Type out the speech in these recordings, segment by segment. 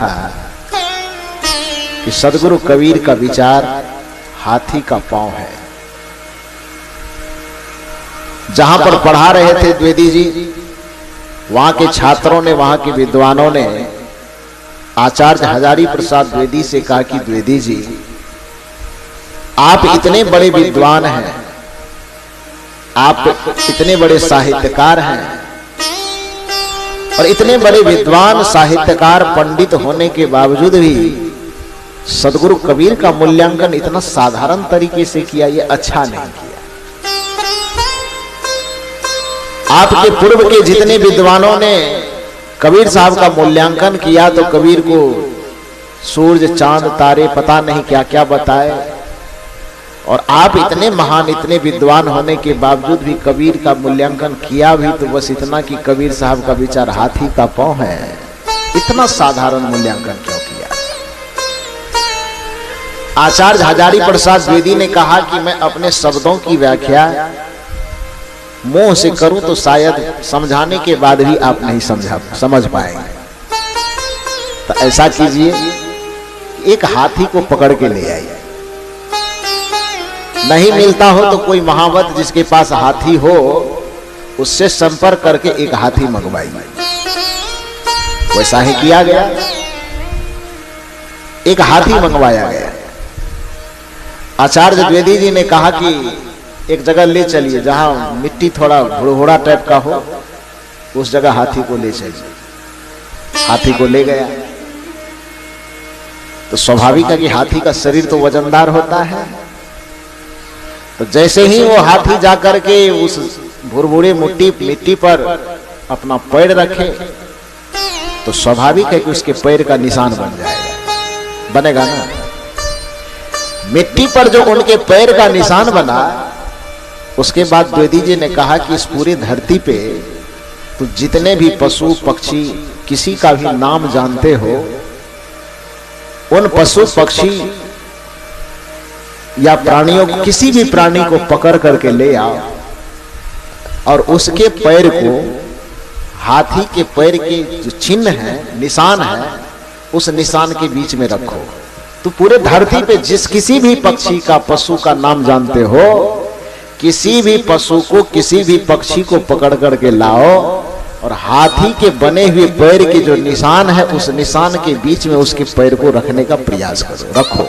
कि सदगुरु कबीर का विचार हाथी का पांव है। जहां पर पढ़ा रहे थे द्विवेदी जी, वहां के छात्रों ने, वहां के विद्वानों ने आचार्य हजारी प्रसाद द्विवेदी से कहा कि द्विवेदी जी, आप इतने बड़े विद्वान हैं, आप इतने बड़े साहित्यकार हैं, और इतने बड़े विद्वान साहित्यकार पंडित होने के बावजूद भी सदगुरु कबीर का मूल्यांकन इतना साधारण तरीके से किया, ये अच्छा नहीं किया। आपके पूर्व के जितने विद्वानों ने कबीर साहब का मूल्यांकन किया तो कबीर को सूरज चांद तारे पता नहीं क्या क्या बताए, और आप इतने महान, इतने विद्वान होने के बावजूद भी कबीर का मूल्यांकन किया भी तो बस इतना कि कबीर साहब का विचार हाथी का पांव है। इतना साधारण मूल्यांकन क्यों किया? आचार्य हजारी प्रसाद द्विवेदी ने कहा कि मैं अपने शब्दों की व्याख्या मुंह से करूं तो शायद समझाने के बाद भी आप नहीं समझ पाएंगे। तो ऐसा कीजिए, एक हाथी को पकड़ के ले आइए। नहीं मिलता हो तो कोई महावत जिसके पास हाथी हो उससे संपर्क करके एक हाथी मंगवाइए। वैसा ही किया गया, एक हाथी मंगवाया गया। आचार्य द्विवेदी जी ने कहा कि एक जगह ले चलिए जहां मिट्टी थोड़ा भुड़भुड़ा टाइप का हो, उस जगह हाथी को ले चलिए। हाथी को ले गया तो स्वाभाविक है कि हाथी का शरीर तो वजनदार होता है। तो जैसे ही वो हाथी जाकर के उस भुरभुरे मिट्टी पर अपना पैर रखे तो स्वाभाविक है कि उसके पैर का निशान बन जाएगा, बनेगा ना। मिट्टी पर जो उनके पैर का निशान बना, उसके बाद द्विवेदी जी ने कहा कि इस पूरी धरती पे तो जितने भी पशु पक्षी किसी का भी नाम जानते हो, उन पशु पक्षी या प्राणियों, किसी भी प्राणी को पकड़ करके ले आओ और उसके पैर को हाथी के पैर के जो चिन्ह है, निशान है, उस निशान के बीच में रखो। तो पूरे धरती पे जिस किसी भी पक्षी का, पशु का नाम जानते हो, किसी भी पशु को, किसी भी पक्षी को पकड़ करके लाओ और हाथी के बने हुए पैर के जो निशान है, उस निशान के बीच में उसके पैर को रखने का प्रयास करो, रखो।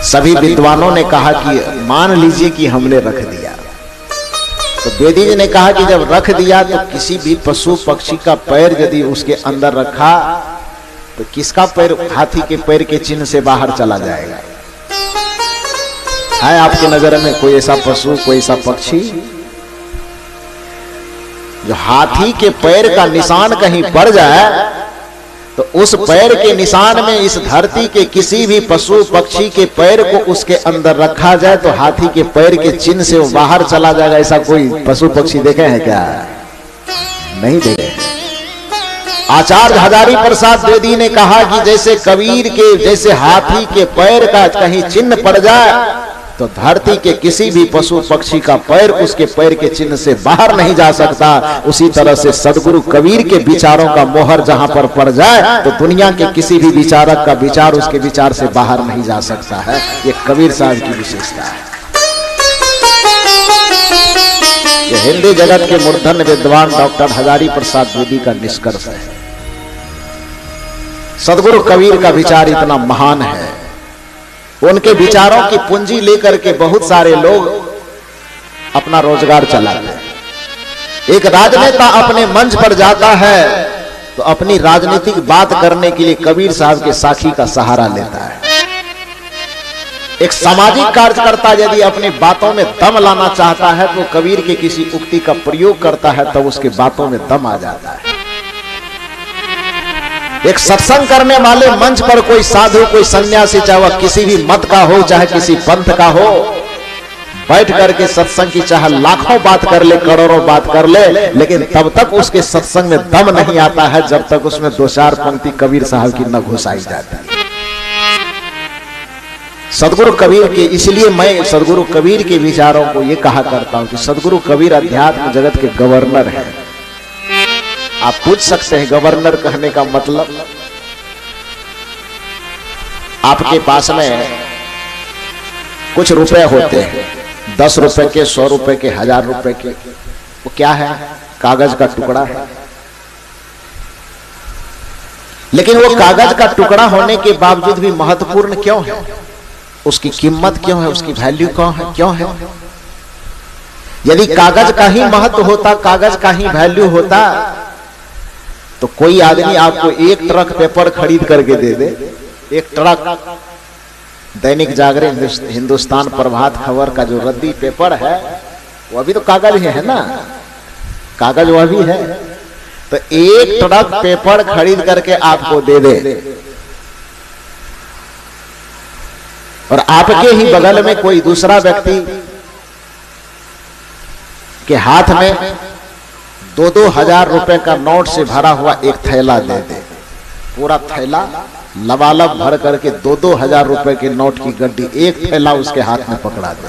सभी विद्वानों ने कहा कि मान लीजिए कि हमने रख दिया। तो द्विवेदी जी ने कहा कि जब रख दिया तो किसी भी पशु पक्षी का पैर यदि उसके अंदर रखा तो किसका पैर हाथी के पैर के चिन्ह से बाहर चला जाएगा? है आपकी नजर में कोई ऐसा पशु, कोई ऐसा पक्षी जो हाथी के पैर का निशान कहीं पड़ जाए तो उस पैर के निशान में इस धरती के किसी भी पशु पक्षी के पैर को उसके अंदर रखा जाए तो हाथी के पैर के चिन्ह से वो बाहर चला जाएगा? ऐसा कोई पशु पक्षी देखे हैं क्या? नहीं देखे। आचार्य हजारी प्रसाद द्विवेदी ने कहा कि जैसे कबीर के, जैसे हाथी के पैर का कहीं चिन्ह पड़ जाए तो धरती के किसी भी पशु पक्षी का पैर उसके पैर के चिन्ह से बाहर नहीं जा सकता, उसी तरह से सदगुरु कबीर के विचारों का मोहर जहां पर पड़ जाए तो दुनिया के किसी भी विचारक का विचार उसके विचार से बाहर नहीं जा सकता है। ये कबीर साहब की विशेषता है। ये हिंदी जगत के मूर्धन्य विद्वान डॉक्टर हजारी प्रसाद द्विवेदी का निष्कर्ष है। सदगुरु कबीर का विचार इतना महान है, उनके विचारों की पूंजी लेकर के बहुत सारे लोग अपना रोजगार चलाते हैं। एक राजनेता अपने मंच पर जाता है तो अपनी राजनीतिक बात करने के लिए कबीर साहब के साखी का सहारा लेता है। एक सामाजिक कार्यकर्ता यदि अपनी बातों में दम लाना चाहता है तो कबीर के किसी उक्ति का प्रयोग करता है, तब उसके बातों में दम आ जाता है। एक सत्संग करने वाले मंच पर कोई साधु, कोई सन्यासी, चाहे वह किसी भी मत का हो, चाहे किसी पंथ का हो, बैठ करके सत्संग की चाहे लाखों बात कर ले, करोड़ों बात कर ले, लेकिन तब तक उसके सत्संग में दम नहीं आता है जब तक उसमें दो चार पंक्ति कबीर साहब की न घुसाई जाती है। सदगुरु कबीर के, इसलिए मैं सदगुरु कबीर के विचारों को ये कहा करता हूं कि सदगुरु कबीर अध्यात्म जगत के गवर्नर हैं। आप पूछ सकते हैं गवर्नर कहने का मतलब? आपके पास में कुछ रुपए होते हैं, 10 रुपए के, 100 रुपए के, 1000 रुपए के। वो क्या है? कागज का टुकड़ा है। लेकिन वो कागज का टुकड़ा होने के बावजूद भी महत्वपूर्ण क्यों है? उसकी कीमत क्यों है? उसकी वैल्यू क्यों है? यदि कागज का ही महत्व होता, कागज का ही वैल्यू होता, तो कोई आदमी आपको 1 ट्रक पेपर खरीद करके दे दे। 1 ट्रक दैनिक जागरण, हिंदुस्तान, प्रभात खबर का जो रद्दी पेपर है वो भी तो कागज ही है ना, कागज वह भी है। तो 1 ट्रक पेपर खरीद करके आपको दे दे और आपके ही बगल में कोई दूसरा व्यक्ति के हाथ में 2-2 हजार रुपए का नोट से भरा हुआ एक थैला दे दे। पूरा थैला लबालब भर करके 2-2 हजार रुपए के नोट की गड्डी, एक थैला उसके हाथ में पकड़ा दे।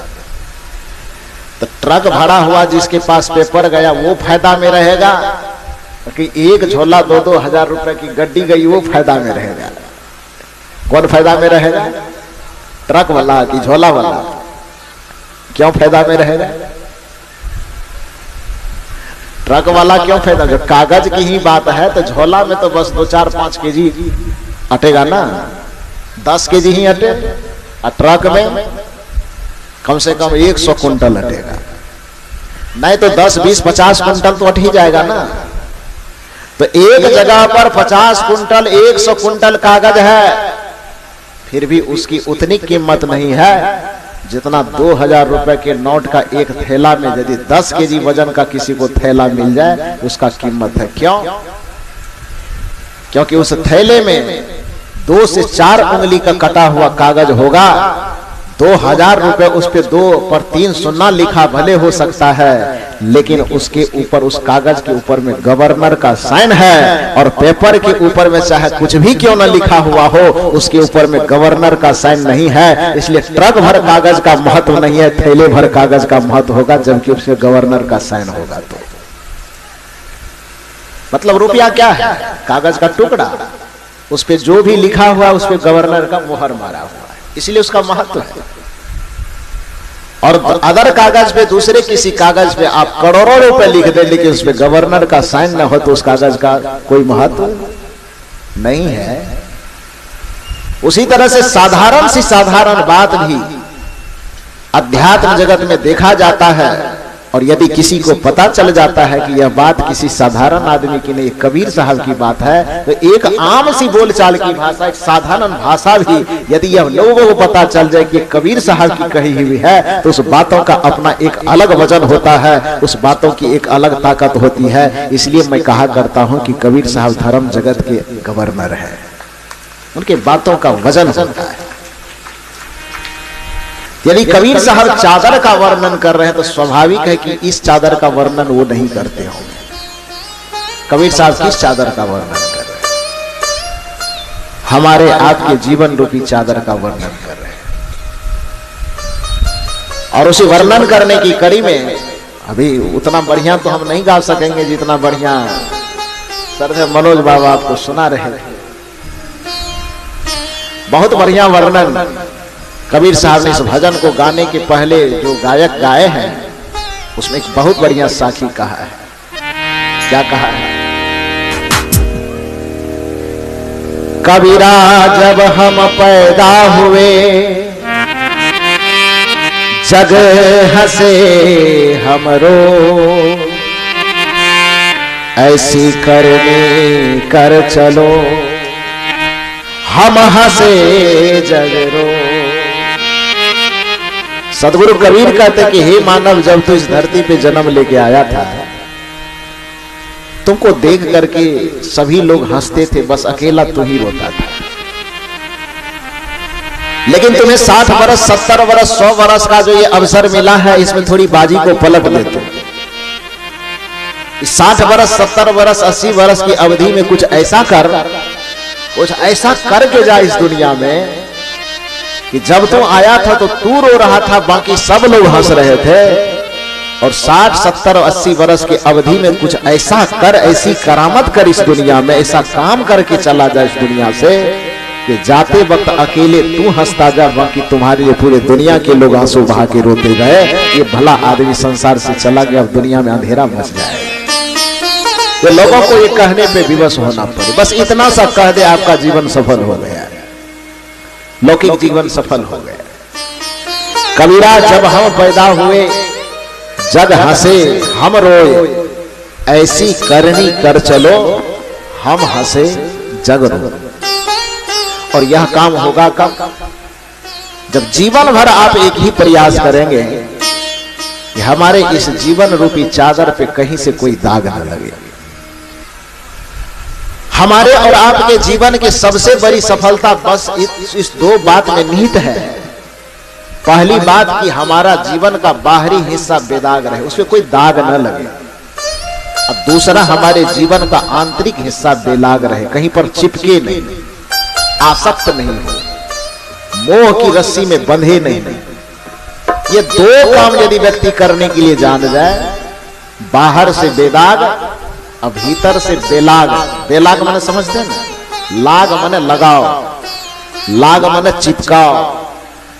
तो ट्रक भरा हुआ जिसके पास पेपर गया वो फायदा में रहेगा कि एक झोला 2-2 हजार रुपए की गड्डी गई, वो फायदा में रहेगा? कौन फायदा में रहेगा? ट्रक वाला कि झोला वाला? क्यों फायदा में रहेगा? ट्रक वाला क्यों फायदा? जो कागज की ही बात है तो झोला में तो बस 2-4-5 केजी अटेगा ना, 10 केजी ही अटे, और ट्रक में कम से कम 100 कुंटल अटेगा, नहीं तो 10, 20, 50 कुंटल तो अट ही जाएगा ना। तो एक जगह पर 50 कुंटल, 100 कुंटल कागज है, फिर भी उसकी उतनी कीमत नहीं है जितना 2000 रुपए के नोट का एक थैला में यदि 10 केजी वजन का किसी को थैला मिल जाए उसका कीमत है। क्यों? क्योंकि उस थैले में 2 से 4 उंगली का कटा हुआ कागज होगा। 2000 रुपए, उस पे 2 पर 3 सुन्ना लिखा भले हो सकता है, लेकिन उसके ऊपर, उस कागज के ऊपर में गवर्नर का साइन है, और पेपर के ऊपर में चाहे कुछ भी क्यों न लिखा हुआ हो, उसके ऊपर में गवर्नर का साइन नहीं है। इसलिए ट्रक भर कागज का महत्व नहीं है, थैले भर कागज का महत्व होगा, जबकि उसमें गवर्नर का साइन होगा। तो मतलब रुपया क्या है? कागज का टुकड़ा, उस पे जो भी लिखा हुआ उस पे गवर्नर का मुहर मारा हुआ है, इसलिए उसका महत्व है। और अदर कागज पे, दूसरे किसी कागज पे आप करोड़ों रुपए लिख दे, लेकिन उस पे गवर्नर का साइन न हो तो उस कागज का कोई महत्व नहीं है। उसी तरह से साधारण सी साधारण बात भी अध्यात्म जगत में देखा जाता है, और यदि किसी को पता चल जाता है कि यह बात किसी साधारण आदमी की नहीं, कबीर साहब की बात है, तो एक आम सी बोलचाल की भाषा, एक साधारण भाषा भी यदि यह लोगों को पता चल जाए कि कबीर साहब की कही हुई है, तो उस बातों का अपना एक अलग वजन होता है, उस बातों की एक अलग ताकत होती है। इसलिए मैं कहा करता हूं कि कबीर साहब धर्म जगत के गवर्नर है, उनके बातों का वजन होता है। यदि कबीर साहब चादर का वर्णन कर रहे हैं तो स्वाभाविक है कि इस चादर का वर्णन वो नहीं करते होंगे। कबीर साहब किस चादर का वर्णन कर रहे हैं? हमारे आपके जीवन रूपी चादर का वर्णन कर रहे हैं। और उसी वर्णन करने की कड़ी में अभी उतना बढ़िया तो हम नहीं गा सकेंगे जितना बढ़िया सर मनोज बाबा आपको सुना रहे थे। बहुत बढ़िया वर्णन कबीर साहब ने इस भजन को गाने के पहले जो गायक गाए हैं उसमें एक बहुत बढ़िया साखी कहा है। क्या कहा है? कबीरा जब हम पैदा हुए जग हंसे हमरो, ऐसी करनी कर चलो हम हंसे जग रो। सदगुरु कबीर कहते कि हे मानव, जब तू इस धरती पे जन्म लेके आया था तुमको देख करके सभी लोग हंसते थे, बस अकेला तू ही रोता था। लेकिन तुम्हें 60 वर्ष 70 वर्ष 100 वर्ष का जो ये अवसर मिला है, इसमें थोड़ी बाजी को पलट दे तुम। 60 वर्ष 70 वर्ष 80 वर्ष की अवधि में कुछ ऐसा करके जा इस दुनिया में कि जब तू आया था तो तू रो रहा था, बाकी सब लोग हंस रहे थे। और 60, 70 और 80 वर्ष के अवधि में कुछ ऐसा कर, ऐसी करामत कर इस दुनिया में, ऐसा काम करके चला जा इस दुनिया से कि जाते वक्त अकेले तू हंसता जा, बाकी तुम्हारे लिए पूरे दुनिया के लोग आंसू बहा के रोते गए। ये भला आदमी संसार से चला गया, अब दुनिया में अंधेरा मच जाए। ये लोगों को ये कहने पे विवश होना पड़े, बस इतना सा कह दे आपका जीवन सफल हो गया, लौकिक जीवन सफल हो गया। कबीरा जब हम पैदा हुए जग हंसे हम रोए, ऐसी करनी कर चलो हम हंसे जग रोए। और यह काम होगा कब? जब जीवन भर आप एक ही प्रयास करेंगे कि हमारे इस जीवन रूपी चादर पे कहीं से कोई दाग न लगे। हमारे और आपके जीवन की सबसे बड़ी सफलता बस इस दो बात में निहित है। पहली बात कि हमारा जीवन का बाहरी हिस्सा बेदाग रहे, उसमें कोई दाग न लगे। अब दूसरा, हमारे जीवन का आंतरिक हिस्सा बेदाग रहे, कहीं पर चिपके नहीं, आसक्त नहीं हो, मोह की रस्सी में बंधे नहीं। ये दो काम यदि व्यक्ति करने के लिए जान जाए, बाहर से बेदाग और भीतर से बेलाग। बेलाग माने समझते हैं ना? लाग माने लगाओ, लाग माने चिपकाओ,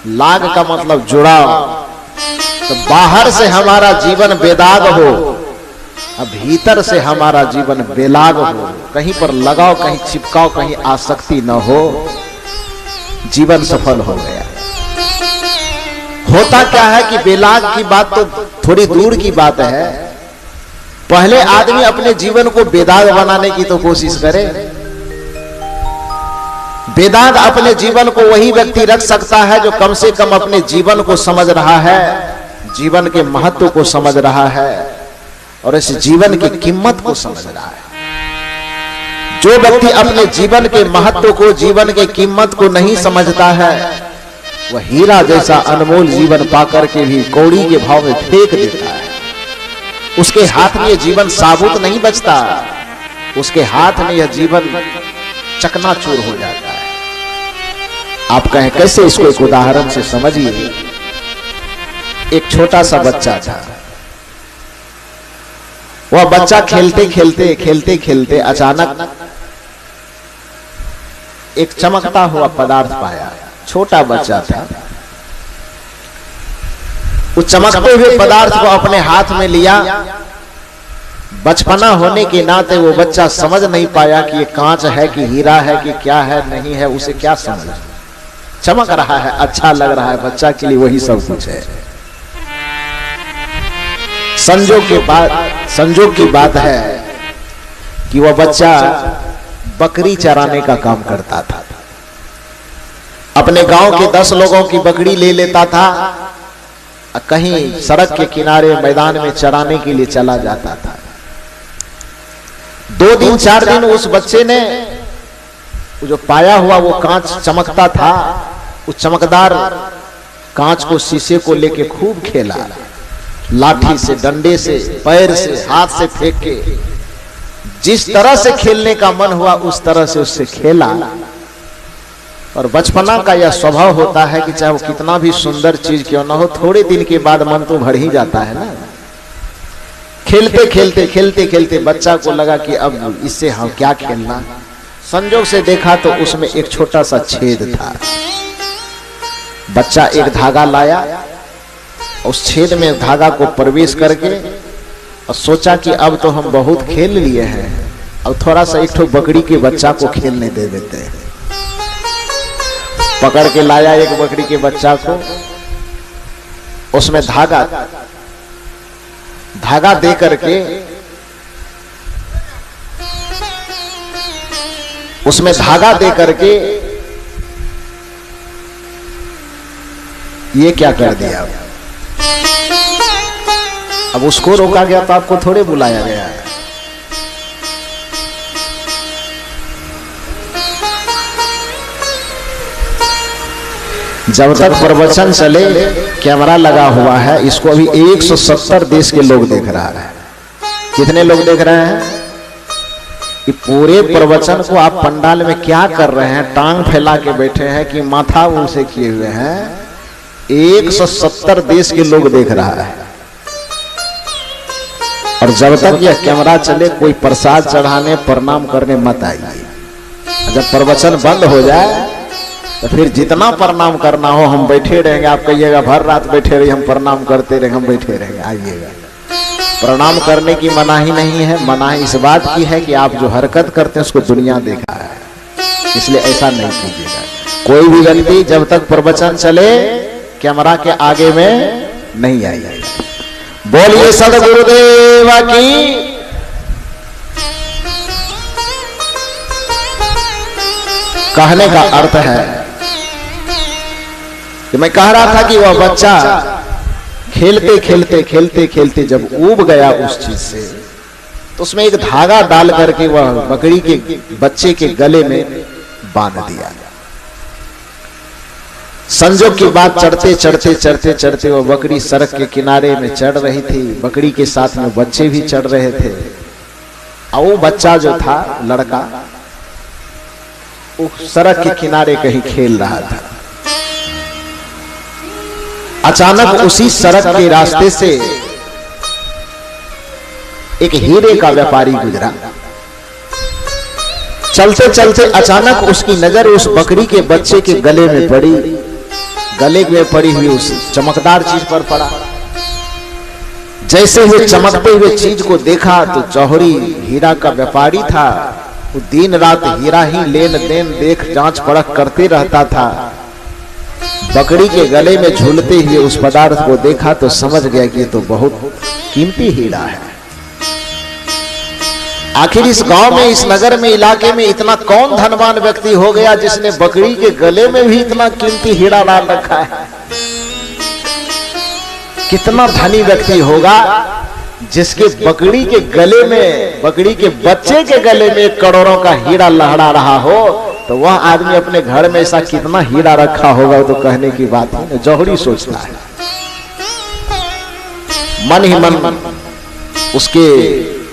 लाग का मतलब जुड़ाओ। तो बाहर से हमारा जीवन बेदाग हो, अब भीतर से हमारा जीवन बेलाग हो, कहीं पर लगाओ, कहीं चिपकाओ, कहीं आसक्ति न हो, जीवन सफल हो गया। होता क्या है कि बेलाग की बात तो थोड़ी दूर की बात है, पहले आदमी अपने जीवन को बेदाग बनाने की तो कोशिश करे। बेदाग अपने जीवन को वही व्यक्ति रख सकता है जो कम से कम अपने जीवन को समझ रहा है, जीवन के महत्व को समझ रहा है और इस जीवन की कीमत को समझ रहा है। जो व्यक्ति अपने जीवन के महत्व को, जीवन के कीमत को नहीं समझता है, वह हीरा जैसा अनमोल जीवन पाकर के भी कौड़ी के भाव में फेंक देता है। उसके हाथ में यह जीवन साबुत नहीं बचता, उसके हाथ में यह जीवन चकनाचूर हो जाता है। आप कहें कैसे? इसको एक उदाहरण से समझिए। एक छोटा सा बच्चा था, वह बच्चा खेलते खेलते अचानक एक चमकता हुआ पदार्थ पाया। छोटा बच्चा था, उस चमकते हुए पदार्थ को अपने हाथ में लिया। बचपना होने के नाते वो बच्चा समझ नहीं पाया कि ये कांच है कि हीरा है कि क्या है, नहीं है, उसे क्या समझ। चमक रहा है, अच्छा लग रहा है, बच्चा के लिए वही सब कुछ है। संजोग की बात है कि वह बच्चा बकरी चराने का काम करता था। अपने गांव के 10 लोगों की बकरी ले लेता था, कहीं सड़क के किनारे मैदान में चराने के लिए चला जाता था। 2 दिन 4 दिन उस बच्चे ने जो पाया हुआ वो कांच चमकता था, उस चमकदार कांच को, शीशे को लेके खूब खेला। लाठी से, डंडे से, पैर से, हाथ से फेंक के जिस तरह से खेलने का मन हुआ उस तरह से उससे खेला। और बचपना का यह स्वभाव होता है कि चाहे वो कितना भी सुंदर चीज क्यों ना हो, थोड़े दिन के बाद मन तो भर ही जाता है ना। खेलते खेलते बच्चा को लगा कि अब इससे हम क्या खेलना। संजोग से देखा तो उसमें एक छोटा सा छेद था। बच्चा एक धागा लाया, उस छेद में धागा को प्रवेश करके और सोचा कि अब तो हम बहुत खेल लिए हैं, अब थोड़ा सा एक ठो बकरी के बच्चा को खेलने दे देते हैं। पकड़ के लाया एक बकरी के बच्चा को, उसमें धागा दे करके ये क्या कर दिया। अब उसको रोका गया तो आपको थोड़े बुलाया गया है। जब तक प्रवचन चले, कैमरा लगा हुआ है, इसको अभी 170 देश के लोग देख रहा है। कितने लोग देख रहे हैं? कि पूरे प्रवचन को आप पंडाल में क्या कर रहे हैं, टांग फैला के बैठे हैं कि माथा ऊंचे किए हुए हैं। 170 देश के लोग देख रहा है। और जब तक यह कैमरा चले कोई प्रसाद चढ़ाने प्रणाम करने मत आइए। जब प्रवचन बंद हो जाए तो फिर जितना प्रणाम करना हो हम बैठे रहेंगे। आप कहिएगा भर रात बैठे रहिए, हम प्रणाम करते रहेंगे, हम बैठे रहेंगे। आइएगा, प्रणाम करने की मनाही नहीं है। मनाही इस बात की है कि आप जो हरकत करते हैं उसको दुनिया देखा है, इसलिए ऐसा नहीं कीजिएगा। कोई भी व्यक्ति जब तक प्रवचन चले कैमरा के आगे में नहीं आइए। बोलिए सदगुरुदेव की। कहने का अर्थ है कि मैं कह रहा था कि वह बच्चा खेलते खेलते खेलते खेलते जब ऊब गया उस चीज से, तो उसमें एक धागा डाल करके वह बकरी के बच्चे के गले में बांध दिया। संजोग की बात चढ़ते चढ़ते चढ़ते चढ़ते वह बकरी सड़क के किनारे में चढ़ रही थी। बकरी के साथ में बच्चे भी चढ़ रहे थे। और वो बच्चा जो था लड़का, वो सड़क के किनारे कहीं खेल रहा था। अचानक उसी सड़क के रास्ते से एक हीरे का व्यापारी गुजरा। चलते चलते अचानक उसकी नजर उस बकरी के बच्चे के गले में पड़ी। गले में पड़ी हुई उस चमकदार चीज पर पड़ा। जैसे ही चमकते हुए चीज को देखा तो जौहरी हीरा का व्यापारी था। वो दिन रात हीरा ही लेन देन देख जांच परख करते रहता था। बकरी के गले में झूलते हुए उस पदार्थ को देखा तो समझ गया कि ये तो बहुत कीमती हीरा है। आखिर इस गांव में, इस नगर में, इलाके में इतना कौन धनवान व्यक्ति हो गया जिसने बकरी के गले में भी इतना कीमती हीरा डाल रखा है? कितना धनी व्यक्ति होगा जिसके बकरी के गले में, बकरी के बच्चे के गले में करोड़ों का हीरा लहरा रहा हो, तो वह आदमी अपने घर में ऐसा कितना हीरा रखा होगा तो कहने की बात है। जौहरी सोचता है। मन ही मन उसके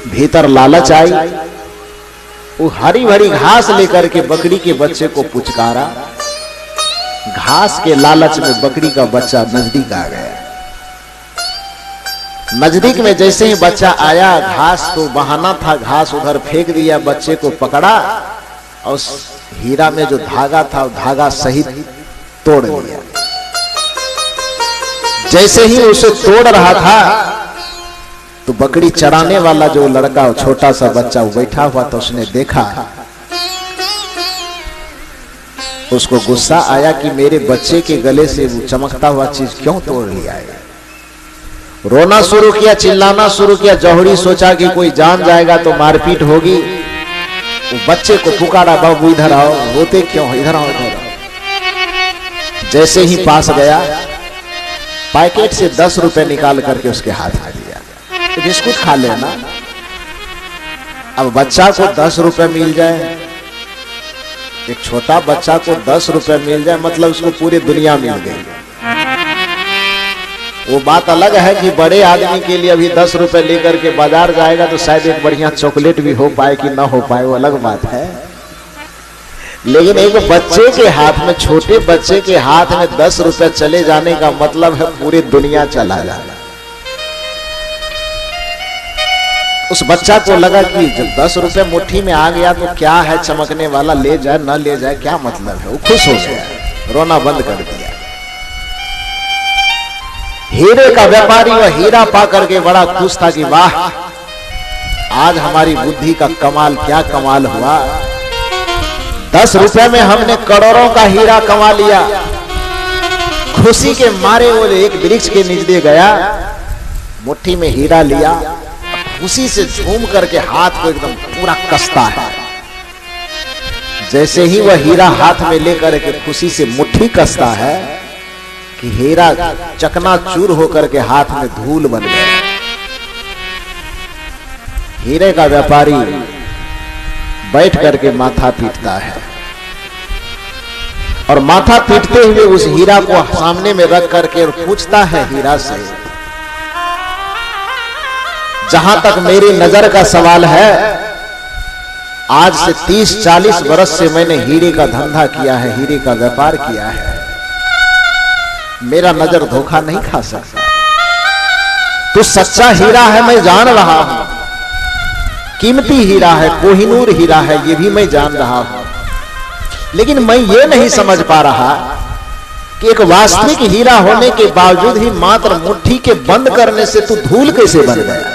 भीतर लालच आई। वो हरी भरी घास लेकर के बकरी के बच्चे को पुचकारा। घास के लालच में बकरी का बच्चा नजदीक आ गया। नजदीक में जैसे ही बच्चा आया, घास तो बहाना था, घास उधर फेंक दिया, बच्चे को पकड़ा और उस हीरा में जो धागा था वो धागा सहित तोड़ दिया। जैसे ही उसे तोड़ रहा था तो बकरी चराने वाला जो लड़का, छोटा सा बच्चा वो बैठा हुआ था, उसने देखा। उसको गुस्सा आया कि मेरे बच्चे के गले से वो चमकता हुआ चीज क्यों तोड़ लिया है। रोना शुरू किया, चिल्लाना शुरू किया। जौहरी सोचा कि कोई जान जाएगा तो मारपीट होगी। वो बच्चे को पुकारा, बाबू इधर आओ। रोते क्यों, इधर आओ, इधर आओ। जैसे ही पास गया, पैकेट से 10 रुपए निकाल करके उसके हाथ में दिया। तो बिस्कुट खा लेना। अब बच्चा को 10 रुपए मिल जाए, एक छोटा बच्चा को 10 रुपए मिल जाए मतलब उसको पूरी दुनिया मिल गई। वो बात अलग है कि बड़े आदमी के लिए अभी 10 रुपए लेकर के बाजार जाएगा तो शायद एक बढ़िया चॉकलेट भी हो पाए कि ना हो पाए, वो अलग बात है। लेकिन एक बच्चे के हाथ में, छोटे बच्चे के हाथ में 10 रुपए चले जाने का मतलब है पूरी दुनिया चला जाना। उस बच्चा को लगा कि जब 10 रुपए मुट्ठी में आ गया तो क्या है चमकने वाला, ले जाए ना ले जाए क्या मतलब है। वो खुश हो गया, रोना बंद कर दिया। हीरे का व्यापारी वह हीरा पा करके बड़ा खुश था कि वाह, आज हमारी बुद्धि का कमाल, क्या कमाल हुआ। 10 रुपए में हमने करोड़ों का हीरा कमा लिया। खुशी के मारे वो एक वृक्ष के नीचे गया, मुट्ठी में हीरा लिया, खुशी से झूम करके हाथ को एकदम पूरा कसता है। जैसे ही वह हीरा हाथ में लेकर के खुशी से मुट्ठी कसता है कि हीरा चकनाचूर होकर के हाथ में धूल बन गया। हीरे का व्यापारी बैठ करके माथा पीटता है और माथा पीटते हुए उस हीरा को सामने में रख करके और पूछता है हीरा से, जहां तक मेरी नजर का सवाल है, आज से 30-40 वर्ष से मैंने हीरे का धंधा किया है, हीरे का व्यापार किया है, मेरा नजर धोखा नहीं खा सकता। तू सच्चा हीरा है, मैं जान रहा हूं, कीमती हीरा है, कोहिनूर हीरा है, ये भी मैं जान रहा हूं, लेकिन मैं ये नहीं समझ पा रहा कि एक वास्तविक हीरा होने के बावजूद ही मात्र मुट्ठी के बंद करने से तू धूल कैसे बन गया।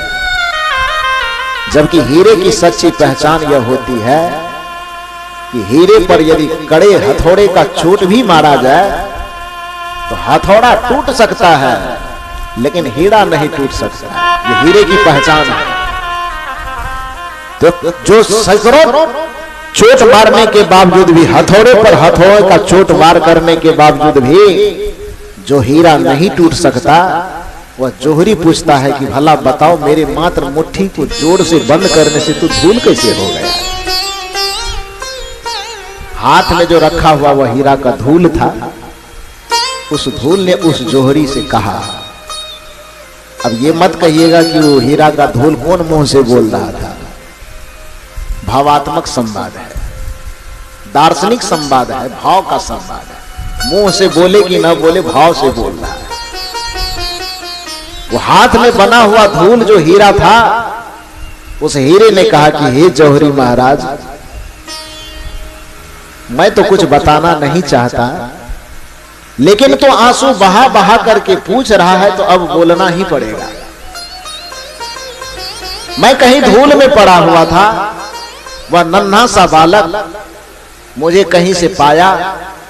जबकि हीरे की सच्ची पहचान यह होती है कि हीरे पर यदि कड़े हथौड़े का चोट भी मारा जाए तो हथौड़ा टूट सकता है, लेकिन हीरा नहीं टूट सकता। यह हीरे की पहचान है। तो जो सैकड़ों चोट मारने के बावजूद भी, हथौड़े पर हथौड़े का चोट वार करने के बावजूद भी जो हीरा नहीं टूट सकता, वह जोहरी पूछता है कि भला बताओ, मेरे मात्र मुट्ठी को जोर से बंद करने से तू धूल कैसे हो गया। हाथ में जो रखा हुआ वह हीरा का धूल था। उस धूल ने उस जोहरी से कहा, अब ये मत कहिएगा कि वो हीरा का धूल कौन मुंह से बोल रहा था। भावात्मक संवाद है, दार्शनिक संवाद है, भाव का संवाद है। मुंह से बोले कि ना बोले, भाव से बोल रहा है। वो हाथ में बना हुआ धूल जो हीरा था, उस हीरे ने कहा कि हे जौहरी महाराज, मैं तो कुछ बताना नहीं चाहता, लेकिन तो आंसू बहा बहा करके पूछ रहा है तो अब बोलना ही पड़ेगा। मैं कहीं धूल में पड़ा हुआ था, वह नन्हा सा बालक मुझे कहीं से पाया,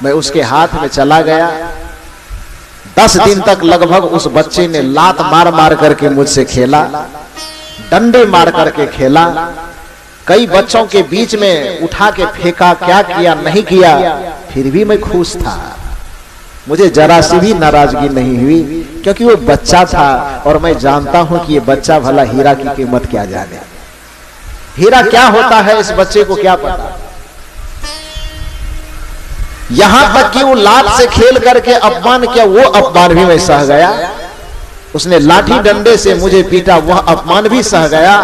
मैं उसके हाथ में चला गया। 10 दिन तक लगभग उस बच्चे ने लात मार मार करके मुझसे खेला, डंडे मार करके खेला, कई बच्चों के बीच में उठा के फेंका, क्या किया नहीं किया, फिर भी मैं खुश था। मुझे जरा सी भी नाराजगी नहीं हुई, क्योंकि वो बच्चा था और मैं जानता हूं कि ये बच्चा भला हीरा की कीमत क्या जाने, हीरा क्या होता है इस बच्चे को क्या पता। यहां तक कि वो लात से खेल करके अपमान किया, वो अपमान भी मैं सह गया। उसने लाठी डंडे से मुझे पीटा, वह अपमान भी सह गया।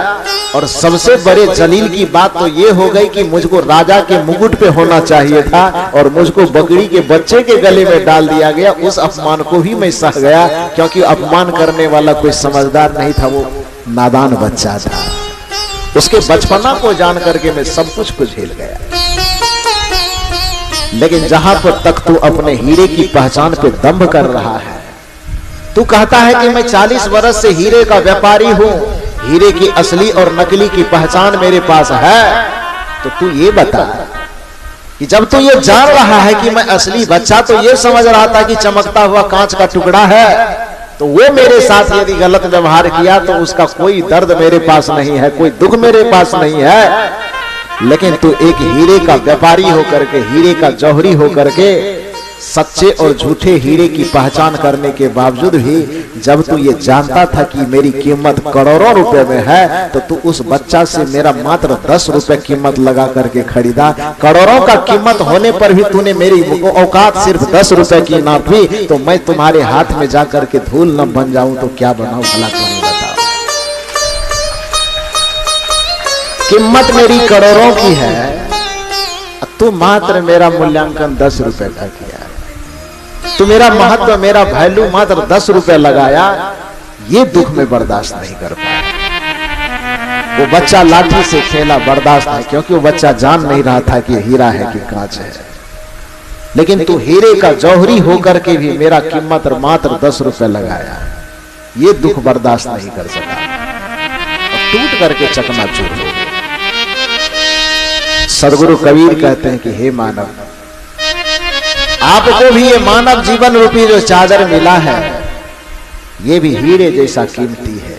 और सबसे बड़े जलील की बात तो ये हो गई कि मुझको राजा के मुकुट पे होना चाहिए था और मुझको बकरी के बच्चे के गले में डाल दिया गया। उस अपमान को भी मैं सह गया, क्योंकि अपमान करने वाला कोई समझदार नहीं था, वो नादान बच्चा था। उसके बचपना को जान करके मैं सब कुछ को झेल गया। लेकिन जहां पर तक तू अपने हीरे की पहचान पे दंभ कर रहा है, तू कहता है कि मैं 40 वर्ष से हीरे का व्यापारी हूं, हीरे की असली और नकली की पहचान मेरे पास है, तो तू ये बता कि जब तू ये जान रहा है कि मैं असली बच्चा तो ये समझ रहा था कि चमकता हुआ कांच का टुकड़ा है, तो वो मेरे साथ यदि गलत व्यवहार किया तो उसका कोई दर्द मेरे पास नहीं है, कोई दुख मेरे पास नहीं है। लेकिन तू एक हीरे का व्यापारी होकर के, हीरे का जौहरी होकर के, सच्चे और झूठे हीरे की पहचान करने के बावजूद भी जब तू ये जानता था कि मेरी कीमत करोड़ों रुपए में है, तो तू उस बच्चा से मेरा मात्र 10 रुपए कीमत लगा करके खरीदा। करोड़ों का कीमत होने पर भी तूने मेरी औकात सिर्फ 10 रुपए की नापी, तो मैं तुम्हारे हाथ में जाकर के धूल न बन जाऊं तो क्या बनाऊं, भला तुम्हें बताओ। कीमत मेरी करोड़ों की है, तू मात्र मेरा मूल्यांकन 10 रुपए का किया। तू मेरा महत्व, मेरा वैल्यू मात्र 10 रुपए लगाया, ये दुख में बर्दाश्त नहीं कर पाया। वो बच्चा लाठी से खेला, बर्दाश्त नहीं, क्योंकि वो बच्चा जान नहीं रहा था कि हीरा है कि कांच है। लेकिन तू हीरे का जौहरी होकर के भी मेरा कीमत मात्र 10 रुपए लगाया, ये दुख बर्दाश्त नहीं कर सका, टूट करके चकनाचूर हो गया। सदगुरु कबीर कहते हैं कि हे मानव, आपको भी ये मानव जीवन रूपी जो चादर मिला है, ये भी हीरे जैसा कीमती है।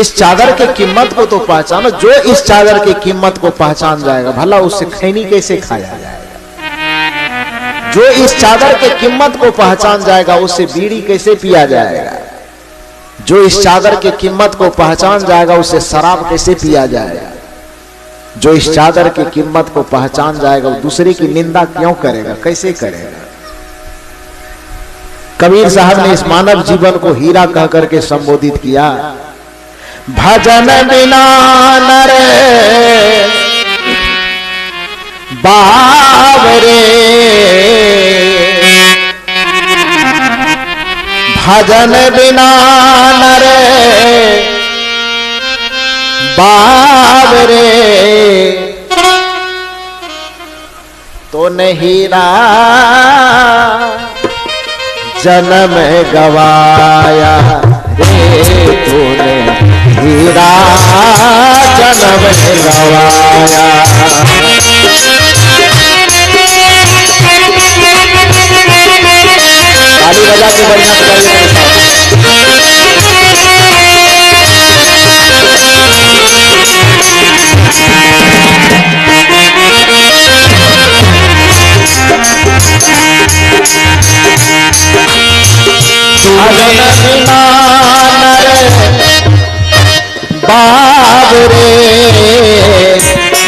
इस चादर की कीमत को तो पहचानो। जो इस चादर की कीमत को पहचान जाएगा, भला उससे खैनी कैसे खाया जाएगा। जो इस चादर की कीमत को पहचान जाएगा, उससे बीड़ी कैसे पिया जाएगा। जो इस चादर की कीमत को पहचान जाएगा, उससे शराब कैसे पिया जाएगा। जो इस चादर की कीमत को पहचान जाएगा, वो दूसरे की निंदा क्यों करेगा, कैसे करेगा। कबीर साहब ने इस मानव जीवन को हीरा कह करके संबोधित किया। भजन बिना नर बावरे, भजन बिना नर बाबरे तो हीरा जन्म गवाया रे तूने हीरा जन्म गवाया। ताली बजा के बढ़िया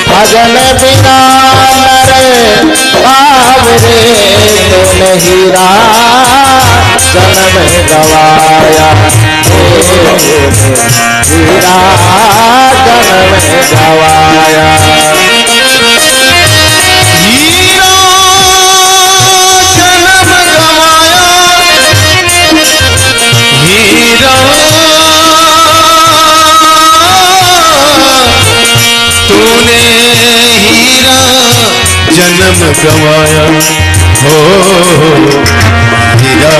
भजन बिना नर बाबरे तूने हीरा जन्म गवाया हीरा जन्म गवाया। जन्म गवाया हो हीरा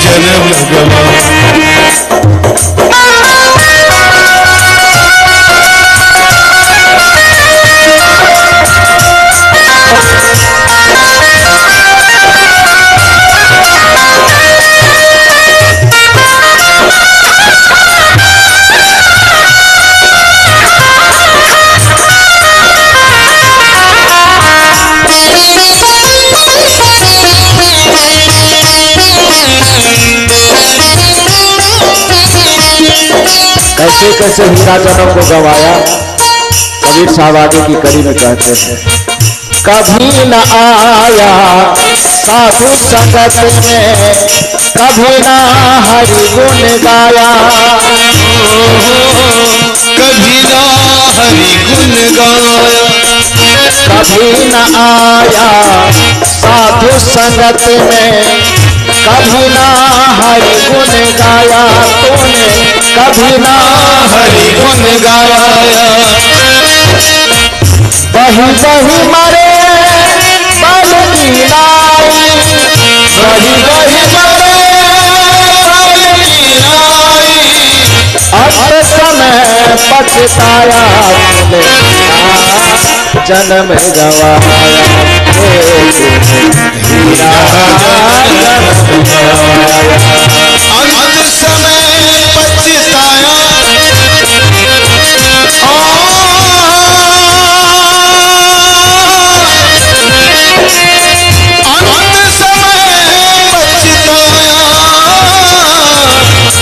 जन्म गवाया। कैसे कैसे हीरा जन्म को गवाया। कबीर साहब आगे की कड़ी में कहते हैं, कभी न आया साधु संगत में, कभी न हरि गुण गाया, कभी न हरि गुण गाया, कभी न आया साधु संगत में, कभी ना हरि गुण गाया तूने, कभी ना हरि गुण गाया। बही बही मरे बल की लाई, बही बही मरे बल की लाई, अब समय पछताया तूने जन्म गवाया हीरा जन्म गवाया। अंत समय पछताया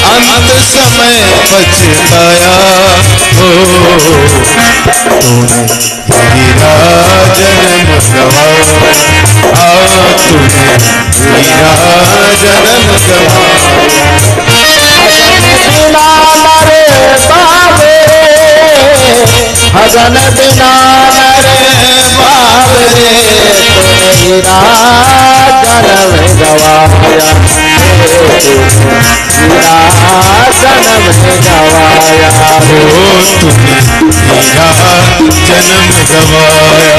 अंत समय पछताया हो तूने हीरा जन्म गवाया, तूने हीरा जन्म गवाया। भजन बिना नर बाबरे तूने हीरा जन्म गवाया, हीरा जन्म गवाया हो तूने हीरा जन्म गवाया।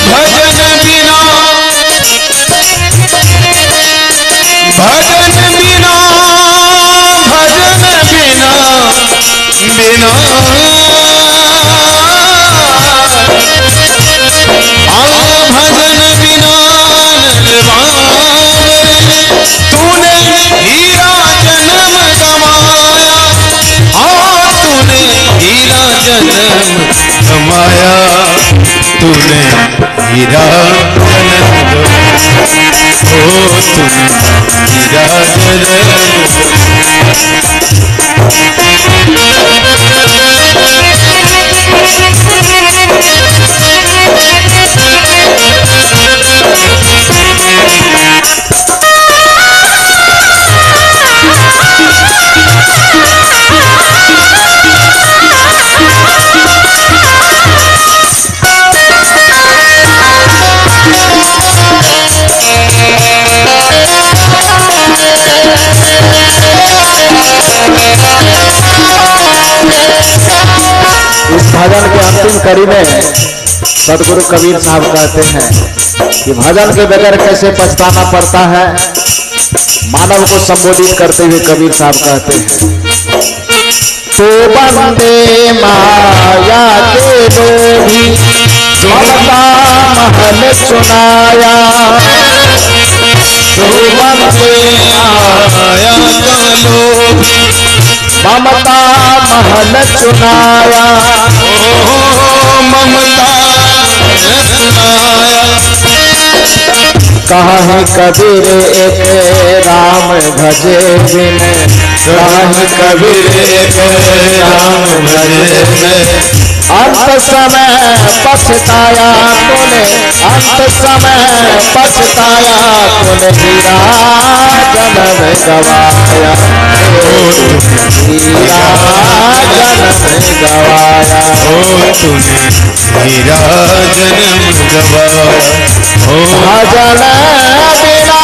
भजन बिना भजन बिना भजन बिना बिना भजन बिना तूने हीरा जन्म गवाया, तूने हीरा जन्म गवाया, तूने हीरा जन्म गवाया, तूने हीरा भजन के अंतिम कड़ी में सदगुरु कबीर साहब कहते हैं कि भजन के बगैर कैसे पछताना पड़ता है। मानव को संबोधित करते हुए कबीर साहब कहते हैं, तो बंदे माया के लोभी ममता महल चुनाया, तो बंदे माया का लोभी ममता महल चुनाया, ओ ममता सुनाया। कहीं कबीर एक राम भजे बिन, कहीं कबीर एक राम भजे में अंत समय पछताया तूने, अंत समय पछताया तूने, हीरा जन्म गवाया, हीरा जन्म गवाया, ओ तूने हीरा जन्म गवाया। ओ भजन बिना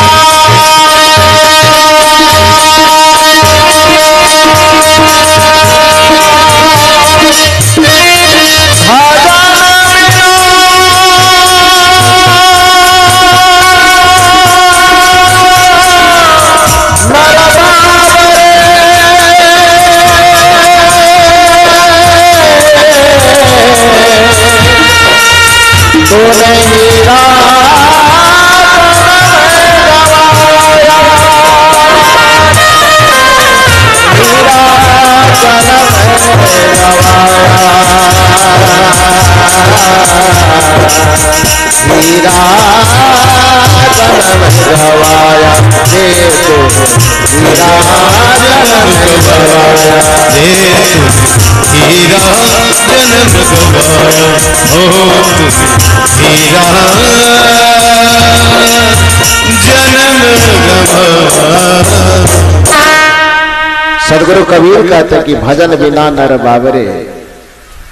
तूने हीरा हीरा जन्म गवाया, दे तो हीरा जन्म गवाया, दे तूने हीरा जन्म गवाया। ओ तूने हीरा जन्म गवाया। सदगुरु कबीर कहते कि भजन बिना नर बावरे,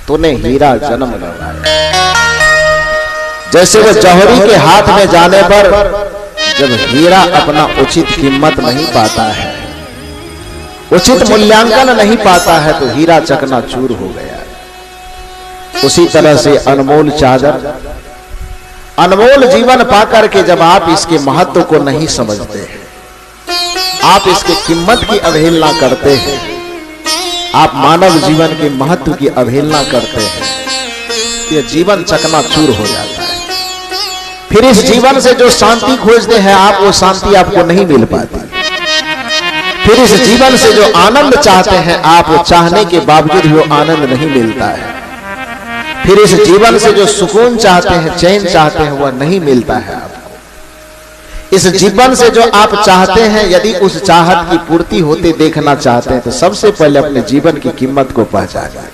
तूने हीरा जन्म गवाया। जैसे वो जौहरी के हाथ में जाने पर जब हीरा अपना उचित कीमत नहीं पाता है, उचित मूल्यांकन नहीं पाता है, तो हीरा चकनाचूर हो गया। उसी तरह से अनमोल चादर, अनमोल जीवन पाकर के जब आप इसके महत्व को नहीं समझते हैं, आप इसके कीमत की अवहेलना करते हैं, आप मानव जीवन के महत्व की अवहेलना करते हैं, यह जीवन चकनाचूर हो जाता है। फिर इस जीवन से जो शांति खोजते हैं आप, वो शांति आपको नहीं मिल पाती। फिर इस जीवन से जो आनंद चाहते हैं आप, वो चाहने के बावजूद वो आनंद नहीं मिलता है। फिर इस जीवन से जो सुकून चाहते हैं, चैन चाहते हैं, वह नहीं मिलता है आपको। इस जीवन से जो आप चाहते हैं, यदि उस चाहत की पूर्ति होते देखना चाहते हैं, तो सबसे पहले अपने जीवन की कीमत को पहचानिए।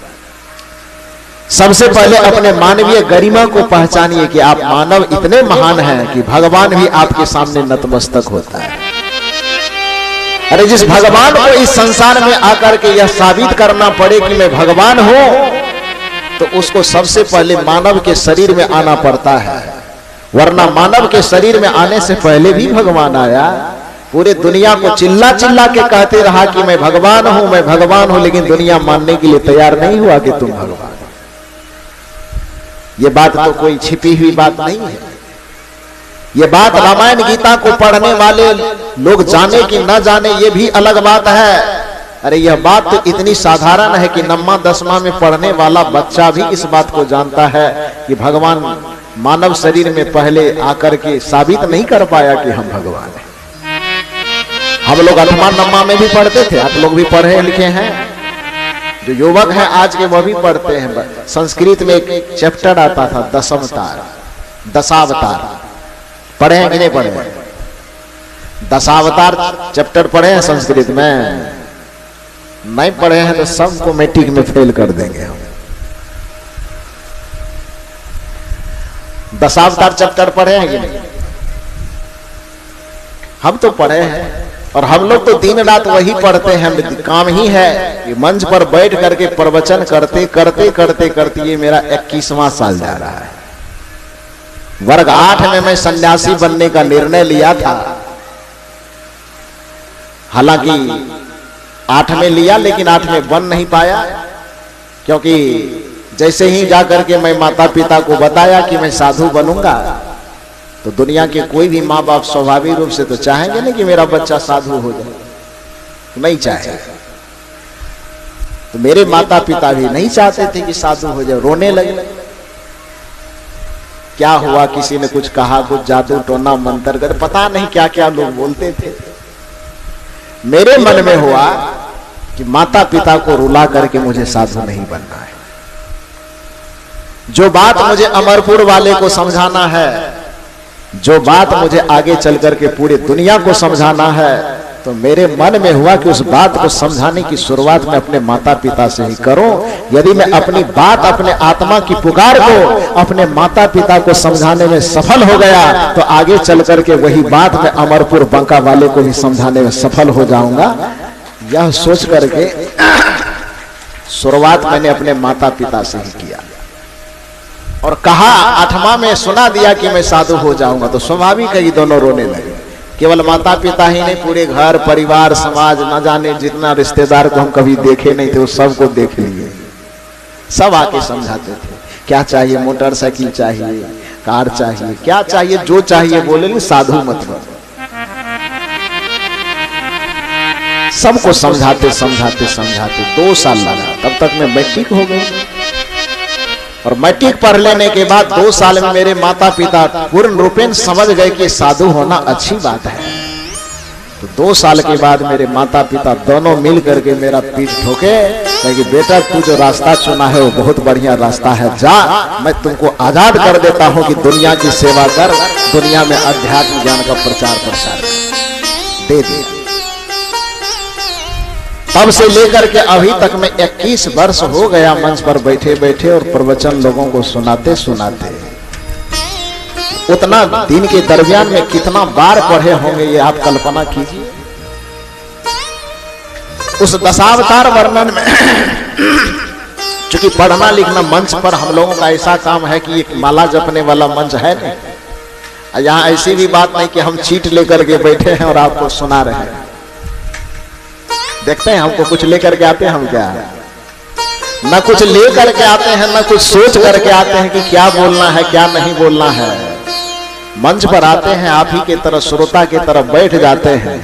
सबसे पहले अपने मानवीय गरिमा को पहचानिए कि आप मानव इतने महान हैं कि भगवान भी आपके सामने नतमस्तक होता है। अरे जिस भगवान को इस संसार में आकर के यह साबित करना पड़े कि मैं भगवान हूं, तो उसको सबसे पहले मानव के शरीर में आना पड़ता है। वरना मानव के शरीर में आने से पहले भी भगवान आया, पूरे दुनिया को चिल्ला चिल्ला के कहते रहा कि मैं भगवान हूं, मैं भगवान हूं, लेकिन दुनिया मानने के लिए तैयार नहीं हुआ कि तुम भगवान। ये बात तो कोई छिपी हुई बात नहीं है। ये बात रामायण गीता को पढ़ने वाले लोग जाने कि न जाने, ये भी अलग बात है। अरे यह बात तो इतनी साधारण है कि 9वां 10वां में पढ़ने वाला बच्चा भी इस बात को जानता है कि भगवान मानव शरीर में पहले आकर के साबित नहीं कर पाया कि हम भगवान हैं। हम लोग 8वां 9वां में भी पढ़ते थे, आप लोग भी पढ़े लिखे हैं, जो युवक हैं आज के वह भी पढ़ते हैं। संस्कृत में एक चैप्टर आता था दशावतार, दशावतार पढ़े हैं कि नहीं पढ़े? दशावतार चैप्टर पढ़े हैं संस्कृत में? नहीं पढ़े हैं तो सबको मैट्रिक में फेल कर देंगे हम। दशावतार चैप्टर पढ़े हैं कि नहीं? हम तो पढ़े हैं, और हम लोग तो दिन रात वही पढ़ते हैं। काम ही है कि मंच पर बैठ करके प्रवचन करते करते करते करते ये मेरा 21वां साल जा रहा है। वर्ग 8 में मैं सन्यासी बनने का निर्णय लिया था। हालांकि 8 में लिया, लेकिन 8 में बन नहीं पाया, क्योंकि जैसे ही जाकर के मैं माता पिता को बताया कि मैं साधु बनूंगा, तो दुनिया के कोई भी माँ बाप स्वाभाविक रूप से तो चाहेंगे नहीं कि मेरा बच्चा साधु हो जाए, नहीं चाहे। तो मेरे माता पिता भी नहीं चाहते थे कि साधु हो जाए, रोने लगे। क्या हुआ, किसी ने कुछ कहा, कुछ जादू टोना मंत्र कर, पता नहीं क्या क्या लोग बोलते थे। मेरे मन में हुआ कि माता पिता को रुला करके मुझे साधु नहीं बनना है। जो बात मुझे अमरपुर वाले को समझाना है, जो बात मुझे आगे चल करके पूरी दुनिया को समझाना है, तो मेरे मन में हुआ कि उस बात को समझाने की शुरुआत मैं अपने माता पिता से ही करूं। यदि मैं अपनी बात, अपने आत्मा की पुकार को अपने माता पिता को समझाने में सफल हो गया, तो आगे चल करके वही बात मैं अमरपुर बंका वाले को भी समझाने में सफल हो जाऊंगा। यह सोच करके शुरुआत मैंने अपने माता पिता से ही किया और कहा, 8वां में सुना दिया कि मैं साधु हो जाऊंगा, तो स्वाभाविक है कि दोनों रोने लगे। केवल माता पिता ही नहीं, पूरे घर परिवार समाज, न जाने जितना रिश्तेदार को हम कभी देखे नहीं थे वो सबको देख लिए। सब आके समझाते थे, क्या चाहिए, मोटरसाइकिल चाहिए, कार चाहिए, क्या चाहिए, जो चाहिए बोले, नहीं साधु मत बनो। सबको समझाते समझाते समझाते 2 साल लगा, तब तक मैं मैट्रिक हो गई। और मैट्रिक पढ़ लेने के बाद 2 साल में मेरे माता पिता पूर्ण रूपेण समझ गए कि साधु होना अच्छी बात है। तो 2 साल के बाद मेरे माता पिता दोनों मिल करके मेरा पीठ ठोके, कहे बेटा तू जो रास्ता चुना है वो बहुत बढ़िया रास्ता है, जा, मैं तुमको आजाद कर देता हूं कि दुनिया की सेवा कर, दुनिया में अध्यात्म ज्ञान का प्रचार प्रसार दे दिया। तब से लेकर के अभी तक में 21 वर्ष हो गया मंच पर बैठे बैठे और प्रवचन लोगों को सुनाते सुनाते। उतना दिन के दरमियान में कितना बार पढ़े होंगे ये आप कल्पना कीजिए। उस दशावतार वर्णन में चूंकि पढ़ना लिखना मंच पर हम लोगों का ऐसा काम है कि एक माला जपने वाला मंच है नहीं। यहाँ ऐसी भी बात नहीं कि हम चीट लेकर के बैठे हैं और आपको सुना रहे हैं। देखते हैं हमको कुछ लेकर के आते हैं, हम क्या न कुछ लेकर के आते हैं, न कुछ सोच करके आते हैं कि क्या बोलना है क्या नहीं बोलना है। मंच पर आते हैं, आप ही के तरह श्रोता के तरफ बैठ जाते हैं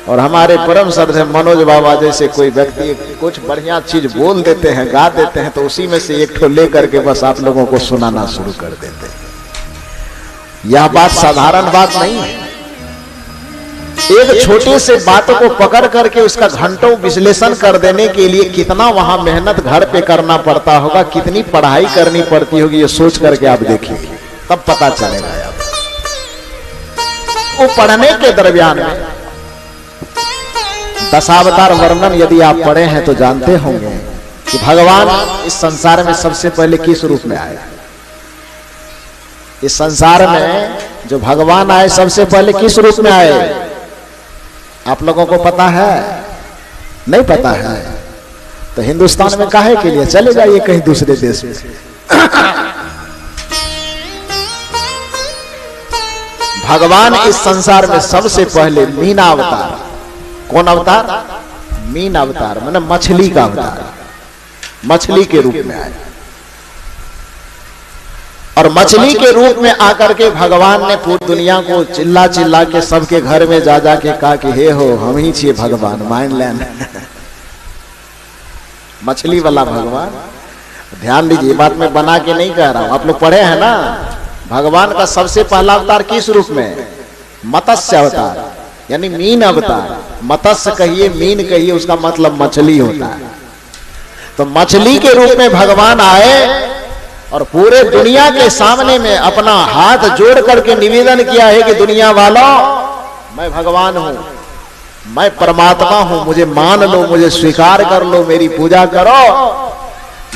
और हमारे परम श्रद्धेय मनोज बाबा जैसे कोई व्यक्ति कुछ बढ़िया चीज बोल देते हैं, गा देते हैं, तो उसी में से एक ठो लेकर के बस आप लोगों को सुनाना शुरू कर देते हैं। यह बात साधारण बात नहीं है। एक छोटे से बात को पकड़ करके उसका घंटों विश्लेषण कर देने के लिए कितना वहां मेहनत घर पे करना पड़ता होगा, कितनी पढ़ाई करनी पड़ती होगी, ये सोच करके आप देखिए, तब पता चलेगा। आप वो पढ़ने के दरमियान में दशावतार वर्णन यदि आप पढ़े हैं तो जानते होंगे कि भगवान इस संसार में सबसे पहले किस रूप में आए। इस संसार में जो भगवान आए सबसे पहले किस रूप में आए, आप लोगों को पता है? नहीं पता है तो हिंदुस्तान में काहे के लिए चले जाइए कहीं दूसरे देश में। भगवान इस संसार में सबसे पहले मीना अवतार, कौन अवतार? मीन अवतार, माने मछली का अवतार, मछली के रूप में आए। और मछली के रूप में आकर के भगवान ने पूरी दुनिया को चिल्ला चिल्ला के सबके घर में जा जा के कहा कि हे हो हम ही छिए भगवान, मान लेन। मछली वाला भगवान, ध्यान दीजिए, ये बात मैं बना के नहीं कह रहा हूं, आप लोग पढ़े हैं ना। भगवान का सबसे पहला अवतार किस रूप में? मत्स्य अवतार, यानी मीन अवतार। मत्स्य कहिए मीन कहिए, उसका मतलब मछली होता है। तो मछली के रूप में भगवान आए और पूरे दुनिया के सामने में अपना हाथ जोड़ करके निवेदन किया है कि दुनिया वालों, मैं भगवान हूं, मैं परमात्मा हूं, मुझे मान लो, मुझे स्वीकार कर लो, मेरी पूजा करो।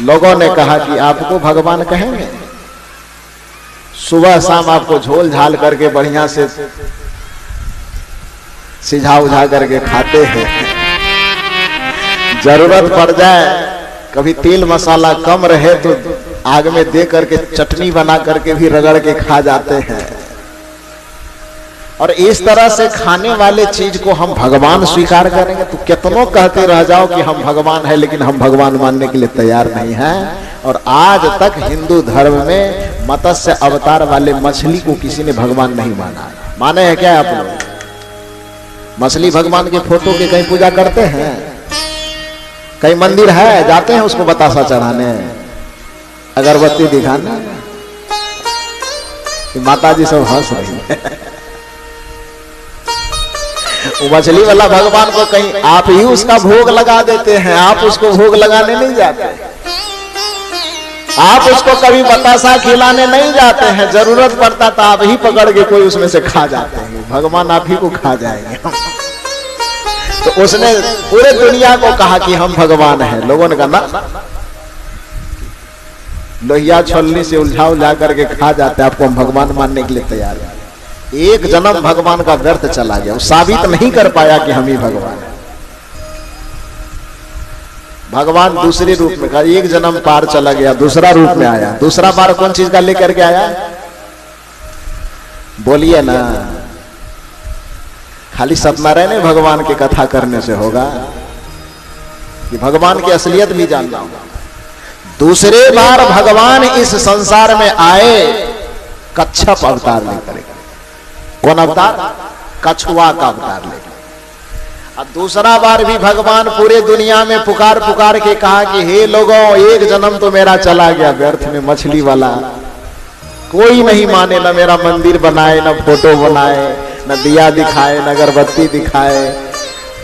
लोगों ने कहा कि आपको भगवान कहेंगे? सुबह शाम आपको झोल झाल करके बढ़िया से सिझा उझा करके खाते हैं, जरूरत पड़ जाए कभी तेल मसाला कम रहे तो आग में दे करके चटनी बना करके भी रगड़ के खा जाते हैं। और इस तरह से खाने वाले चीज को हम भगवान स्वीकार करेंगे तो कितनों कहते रह जाओ कि हम भगवान हैं, लेकिन हम भगवान मानने के लिए तैयार नहीं हैं। और आज तक हिंदू धर्म में मत्स्य अवतार वाले मछली को किसी ने भगवान नहीं माना। माने हैं क्या आप लोग? मछली भगवान के फोटो के कहीं पूजा करते हैं? कहीं मंदिर है जाते हैं उसको बतासा चढ़ाने, अगरबत्ती दिखाने? माता जी सब हंस रही है। वो मछली वाला भगवान को कहीं आप ही उसका भोग लगा देते हैं, आप उसको भोग लगाने नहीं जाते, आप उसको कभी बतासा खिलाने नहीं जाते हैं। जरूरत पड़ता था आप ही पकड़ के कोई उसमें से खा जाते हैं, भगवान आप ही को खा जाएंगे। तो उसने पूरे दुनिया को कहा कि हम भगवान हैं। लोगों ने कहा ना, लोहिया छलनी से उलझा उलझा करके खा जाते, आपको हम भगवान मानने के लिए तैयार हैं। एक जन्म भगवान का व्यर्थ चला गया, वो साबित नहीं कर पाया कि हम ही भगवान हैं। भगवान दूसरे रूप में कहा, एक जन्म पार चला गया, दूसरा रूप में आया। दूसरा बार कौन चीज का लेकर के आया? बोलिए ना। खाली सत्यनारायण भगवान की कथा करने से होगा कि भगवान की असलियत भी जानना होगा। दूसरे बार भगवान इस संसार में आए कच्छप अवतार लेकर। कौन अवतार? कछुआ का अवतार लेकर। और दूसरा बार भी भगवान पूरे दुनिया में पुकार पुकार के कहा कि हे लोगों, एक जन्म तो मेरा चला गया व्यर्थ में, मछली वाला। कोई नहीं माने, न मेरा मंदिर बनाए, न फोटो बनाए, न दिया दिखाए, न अगरबत्ती दिखाए,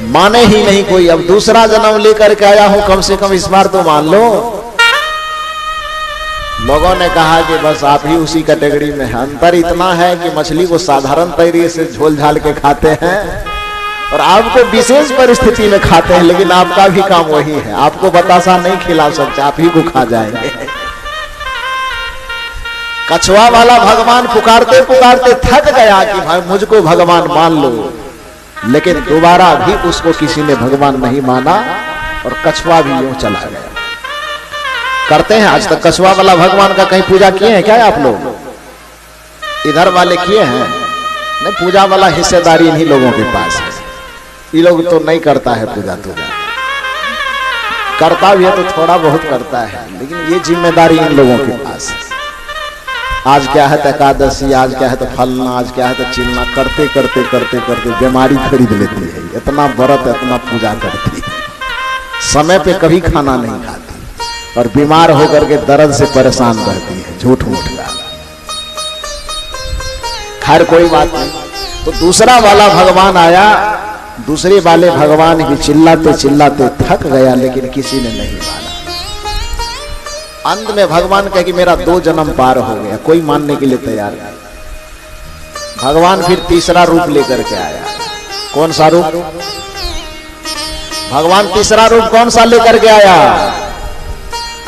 माने ही नहीं कोई। अब दूसरा जन्म लेकर के आया हूं, कम से कम इस बार तो मान लो। लोगों ने कहा कि बस आप ही उसी कैटेगरी में हैं। अंतर इतना है कि मछली को साधारण तरीके से झोल झाल के खाते हैं और आपको विशेष परिस्थिति में खाते हैं, लेकिन आपका भी काम वही है। आपको बतासा नहीं खिला सकते, आप ही को खा जाएंगे। कछुआ वाला भगवान पुकारते पुकारते थक गया कि भाई मुझको भगवान मान लो, लेकिन दोबारा भी उसको किसी ने भगवान नहीं माना और कछुआ भी यूं चला गया। करते हैं आज तक कछुआ वाला भगवान का कहीं पूजा किए हैं क्या आप लोग? इधर वाले किए हैं? नहीं, पूजा वाला हिस्सेदारी इन्हीं लोगों के पास है। ये लोग तो नहीं करता है पूजा, तो करता भी है तो थोड़ा बहुत करता है, लेकिन ये जिम्मेदारी इन लोगों के पास है। आज क्या है तो एकादशी, आज क्या है तो फलना, आज क्या है तो चिलना, करते करते करते करते बीमारी खरीद लेती है। इतना व्रत, इतना पूजा करती है, समय पे कभी खाना नहीं खाती और बीमार होकर के दर्द से परेशान रहती है, झूठ मूठ का। खैर कोई बात नहीं। तो दूसरा वाला भगवान आया, दूसरे वाले भगवान भी चिल्लाते चिल्लाते थक गया, लेकिन किसी ने नहीं माना। अंत में भगवान कहे कि मेरा 2 जन्म पार हो गया, कोई मानने के लिए तैयार नहीं। भगवान फिर तीसरा रूप लेकर के आया। कौन सा रूप? भगवान तीसरा रूप कौन सा लेकर के आया?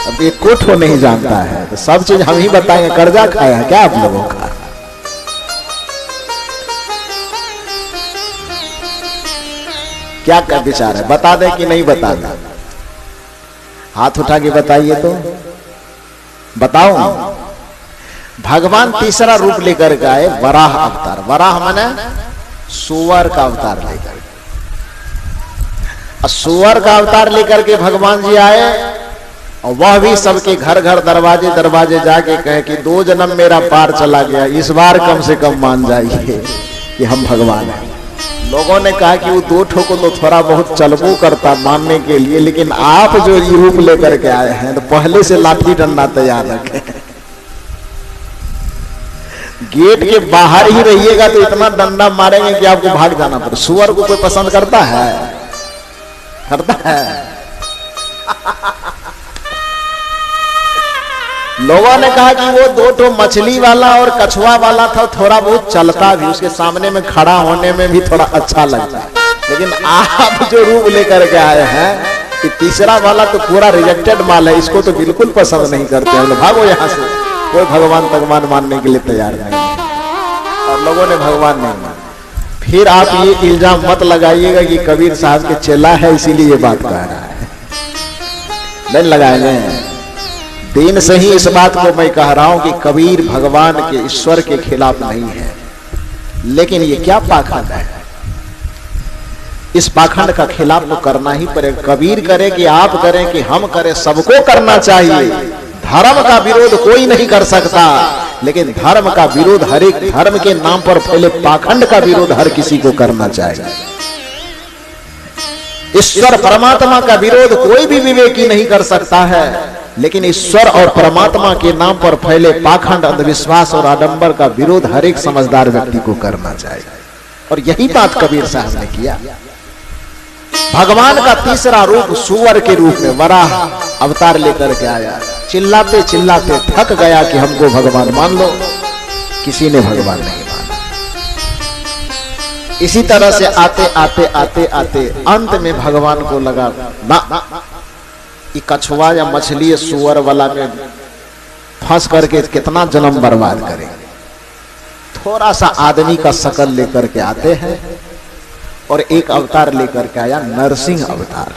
अब ये कुछ नहीं जानता है, तो सब चीज हम ही बताएंगे। कर्जा खाया है क्या आप लोगों का? क्या का विचार है? बता दे कि नहीं बता दे? हाथ उठा के बताइए तो बताओ। भगवान तीसरा रूप लेकर के आए, वराह अवतार। वराह माने सुअर का अवतार लेकर। सुअर का अवतार लेकर के भगवान जी आए, और वह भी सबके घर घर दरवाजे दरवाजे जाके कहे कि 2 जन्म मेरा पार चला गया, इस बार कम से कम मान जाइए कि हम भगवान हैं। लोगों ने कहा कि वो 2 ठोको तो थोड़ा बहुत चलबो करता मानने के लिए, लेकिन आप जो रूप लेकर के आए हैं तो पहले से लाठी डंडा तैयार रखे। गेट के बाहर ही रहिएगा तो इतना डंडा मारेंगे कि आपको भाग जाना पड़े। सुअर को कोई पसंद करता है? करता है? लोगों ने कहा कि वो 2 ठो मछली वाला और कछुआ वाला था, थोड़ा बहुत चलता भी, उसके सामने में खड़ा होने में भी थोड़ा अच्छा लगता है। लेकिन आप जो रूप लेकर के आए हैं कि तीसरा वाला तो पूरा रिजेक्टेड माल है, इसको तो बिल्कुल पसंद नहीं करते हैं। भागो यहाँ से, कोई भगवान भगवान मानने के लिए तैयार नहीं है। और लोगों ने भगवान नहीं माना। फिर आप ये इल्जाम मत लगाइएगा कि कबीर साहब के चेला है इसीलिए ये बात कह रहा है। नहीं लगाएंगे। दिन से ही इस बात को मैं कह रहा हूं कि कबीर भगवान के, ईश्वर के खिलाफ नहीं है, लेकिन ये क्या पाखंड है? इस पाखंड का खिलाफ तो करना ही पड़ेगा। कबीर करे कि आप करें कि हम करें, सबको करना चाहिए। धर्म का विरोध कोई नहीं कर सकता, लेकिन धर्म का विरोध हर एक धर्म के नाम पर फैले पाखंड का विरोध हर किसी को करना चाहिए। ईश्वर परमात्मा का विरोध कोई भी विवेकी नहीं कर सकता है, लेकिन ईश्वर और परमात्मा के नाम पर फैले पाखंड, अंधविश्वास और आडंबर का विरोध हर एक समझदार व्यक्ति को करना चाहिए। और यही बात कबीर साहब ने किया। भगवान का तीसरा रूप सुअर के रूप में वराह अवतार लेकर के आया। चिल्लाते चिल्लाते थक गया कि हमको भगवान मान लो, किसी ने भगवान नहीं माना। इसी तरह से आते आते आते आते अंत में भगवान को लगा ना, ये कछुआ या मछली सुअर वाला में फंस करके कितना जन्म बर्बाद करेंगे। थोड़ा सा आदमी का शकल लेकर के आते हैं और एक अवतार लेकर के आया, नरसिंह अवतार।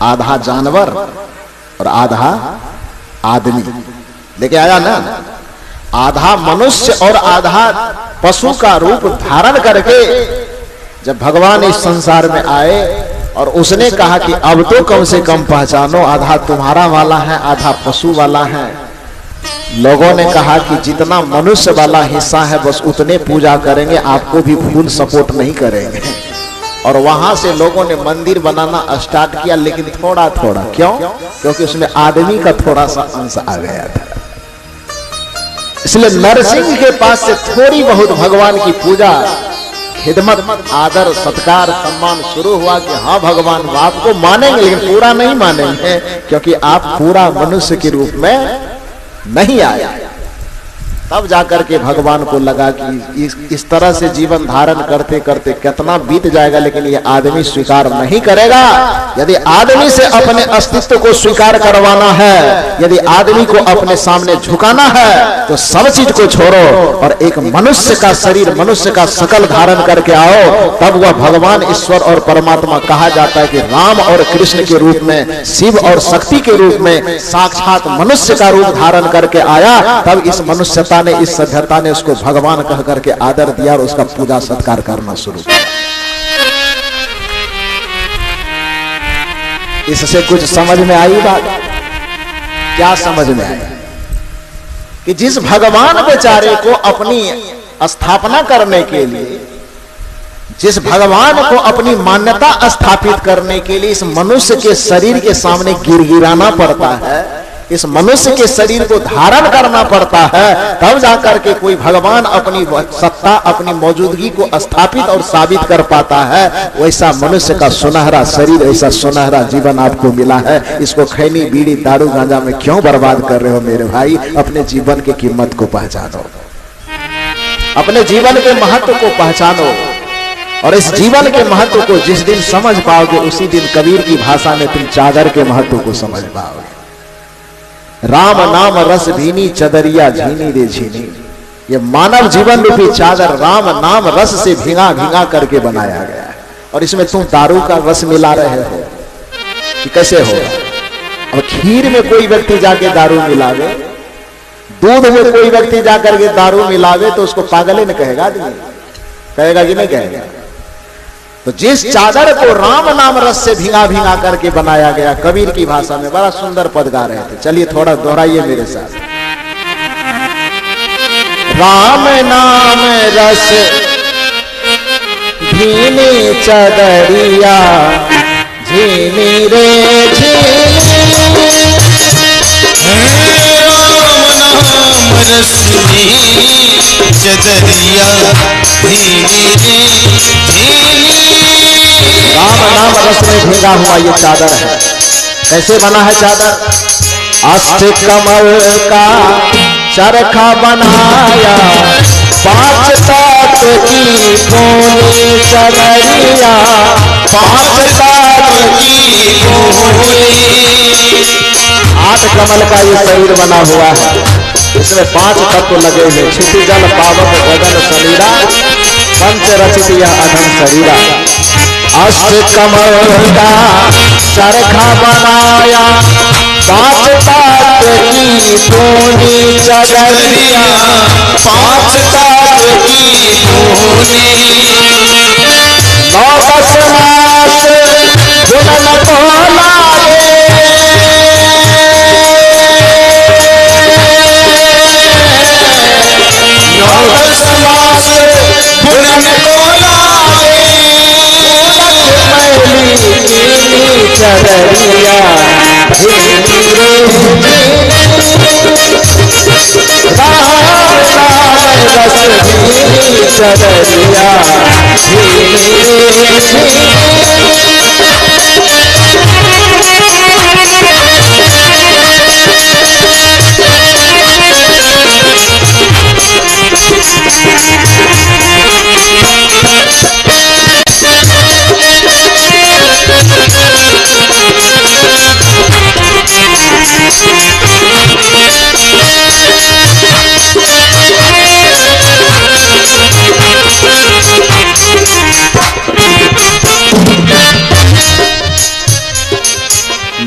आधा जानवर और आधा आदमी लेके आया ना, आधा मनुष्य और आधा पशु का रूप धारण करके जब भगवान इस संसार में आए और उसने कहा कि अब तो कम से कम पहचानो, आधा तुम्हारा वाला है आधा पशु वाला है। लोगों ने कहा कि जितना मनुष्य वाला हिस्सा है बस उतने पूजा करेंगे, आपको भी फुल सपोर्ट नहीं करेंगे। और वहां से लोगों ने मंदिर बनाना स्टार्ट किया, लेकिन थोड़ा थोड़ा। क्यों? क्योंकि उसमें आदमी का थोड़ा सा अंश आ गया था। इसलिए नरसिंह के पास से थोड़ी बहुत भगवान की पूजा, खिदमत, आदर, सत्कार, सम्मान शुरू हुआ कि हाँ भगवान आपको मानेंगे, लेकिन पूरा नहीं मानेंगे, क्योंकि आप पूरा मनुष्य के रूप में नहीं आया। तब जाकर के भगवान को लगा कि इस तरह से जीवन धारण करते करते कितना बीत जाएगा, लेकिन ये आदमी स्वीकार नहीं करेगा। यदि आदमी से अपने अस्तित्व को स्वीकार करवाना है, यदि आदमी को अपने सामने झुकाना है, तो सब चीज को छोड़ो और एक मनुष्य का शरीर, मनुष्य का शकल धारण करके आओ। तब वह भगवान, ईश्वर और परमात्मा कहा जाता है कि राम और कृष्ण के रूप में, शिव और शक्ति के रूप में साक्षात मनुष्य का रूप धारण करके आया। तब इस मनुष्यता ने, इस सभ्यता ने उसको भगवान कह करके आदर दिया और उसका पूजा सत्कार करना शुरू किया। इससे कुछ समझ में आई बात? क्या समझ में आई? कि जिस भगवान बेचारे को अपनी स्थापना करने के लिए, जिस भगवान को अपनी मान्यता स्थापित करने के लिए इस मनुष्य के शरीर के सामने गिड़गिड़ाना पड़ता है, इस मनुष्य के शरीर को धारण करना पड़ता है, तब जाकर के कोई भगवान अपनी सत्ता, अपनी मौजूदगी को स्थापित और साबित कर पाता है। वैसा मनुष्य का सुनहरा शरीर, ऐसा सुनहरा जीवन आपको मिला है। इसको खैनी, बीड़ी, दारू, गांजा में क्यों बर्बाद कर रहे हो मेरे भाई? अपने जीवन की कीमत को पहचानो, अपने जीवन के महत्व को पहचानो। और इस जीवन के महत्व को जिस दिन समझ पाओगे, उसी दिन कबीर की भाषा में तुम चादर के महत्व को समझ पाओगे। राम नाम रस भीनी, चदरिया झीनी रे झीनी। ये मानव जीवन रूपी चादर राम नाम रस से भींगा भींगा करके बनाया गया है। और इसमें तुम दारू का रस मिला रहे हो कि कैसे होगा? अब खीर में कोई व्यक्ति जाके दारू मिलावे, दूध में कोई व्यक्ति जाकर के दारू मिलावे, तो उसको पागल ही नहीं कहेगा आदमी? कहेगा कि नहीं कहेगा? तो जिस चादर को राम नाम रस से भींगा भींगा करके बनाया गया, कबीर की भाषा में बड़ा सुंदर पद गा रहे थे। चलिए थोड़ा दोहराइए मेरे साथ। राम नाम रस भीनी चदरिया झीनी रे झीनी, रस भीनी चदरिया झीनी रे झीनी। राम नाम रस में भीगा हुआ ये चादर है। कैसे बना है चादर? अष्ट कमल का चरखा बनाया, 5 तत्व की बोली चदरिया, 5 तत्व की बोली। 8 कमल का ये शरीर बना हुआ है, इसमें 5 तत्व लगे हुए। क्षिति जल पावक गगन शरीरा, पंच रचित यह अधम शरीरा। अष्ट कमल का चरखा बनाया, 5 तत्व की बोली चदरिया, 5 तत्व की बोली। 9 10 मास दुल्हन को लाए, चदरिया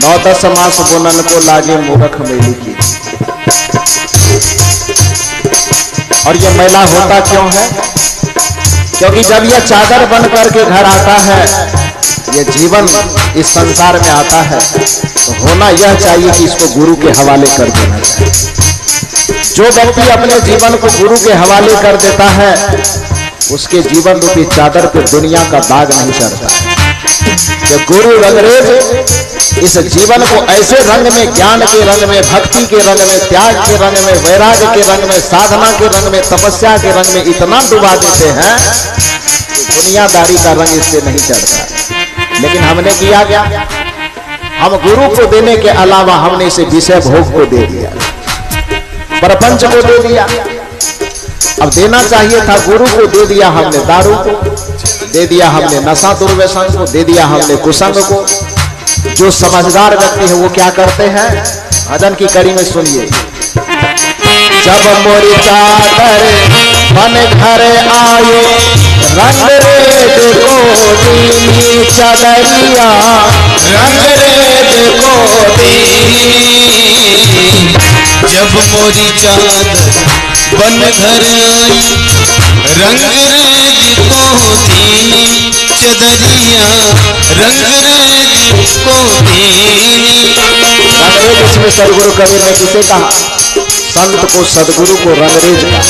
नौ दस मास बुनन को लागे मूर्ख मेली की। और ये मैला होता क्यों है? क्योंकि जब यह चादर बन करके घर आता है, ये जीवन इस संसार में आता है, तो होना यह चाहिए कि इसको गुरु के हवाले कर देना चाहिए। जो व्यक्ति अपने जीवन को गुरु के हवाले कर देता है, उसके जीवन रूपी चादर पे दुनिया का दाग नहीं चढ़ता। जो गुरु रंगरेज इस जीवन को ऐसे रंग में, ज्ञान के रंग में, भक्ति के रंग में, त्याग के रंग में, वैराग्य के रंग में, साधना के रंग में, तपस्या के रंग में इतना डुबा देते हैं कि दुनियादारी का रंग इससे नहीं चढ़ता। लेकिन हमने किया क्या? हम गुरु को देने के अलावा हमने इसे विषय भोग को दे दिया, प्रपंच को दे दिया। अब देना चाहिए था गुरु को, दे दिया हमने दारू को, दे दिया हमने नशा दुर्व्यसन को, दे दिया हमने कुसंग को। जो समझदार व्यक्ति है वो क्या करते हैं? भजन की कड़ी में सुनिए। जब मोरी चादर बन घर आए, रंग रेत को दीनी चदरिया, रंग रेत को दीनी। जब मोरी चादर बन घर आई, रंग रेत को दीनी चदरिया, रंग रेत को दीनी। रंगरेज इसमें सदगुरु कबीर ने किसे कहा? संत को, सदगुरु को रंगरेज का,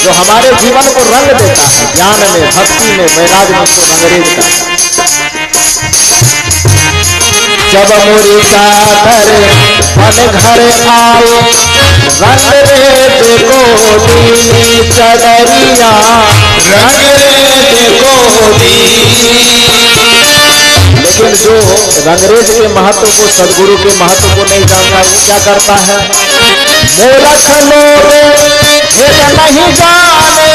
जो हमारे जीवन को रंग देता है, ज्ञान में, भक्ति में, वैराग्य में, उसको रंगरेज का। जब मोरी चादर बन घर आओ, रंग रेत को दीनी चदरिया, रंग रेत को दीनी। लेकिन जो रंगरेज के महत्व को, सदगुरु के महत्व को नहीं जानता, वो क्या करता है? मूर्ख लोग भेद नहीं जाने,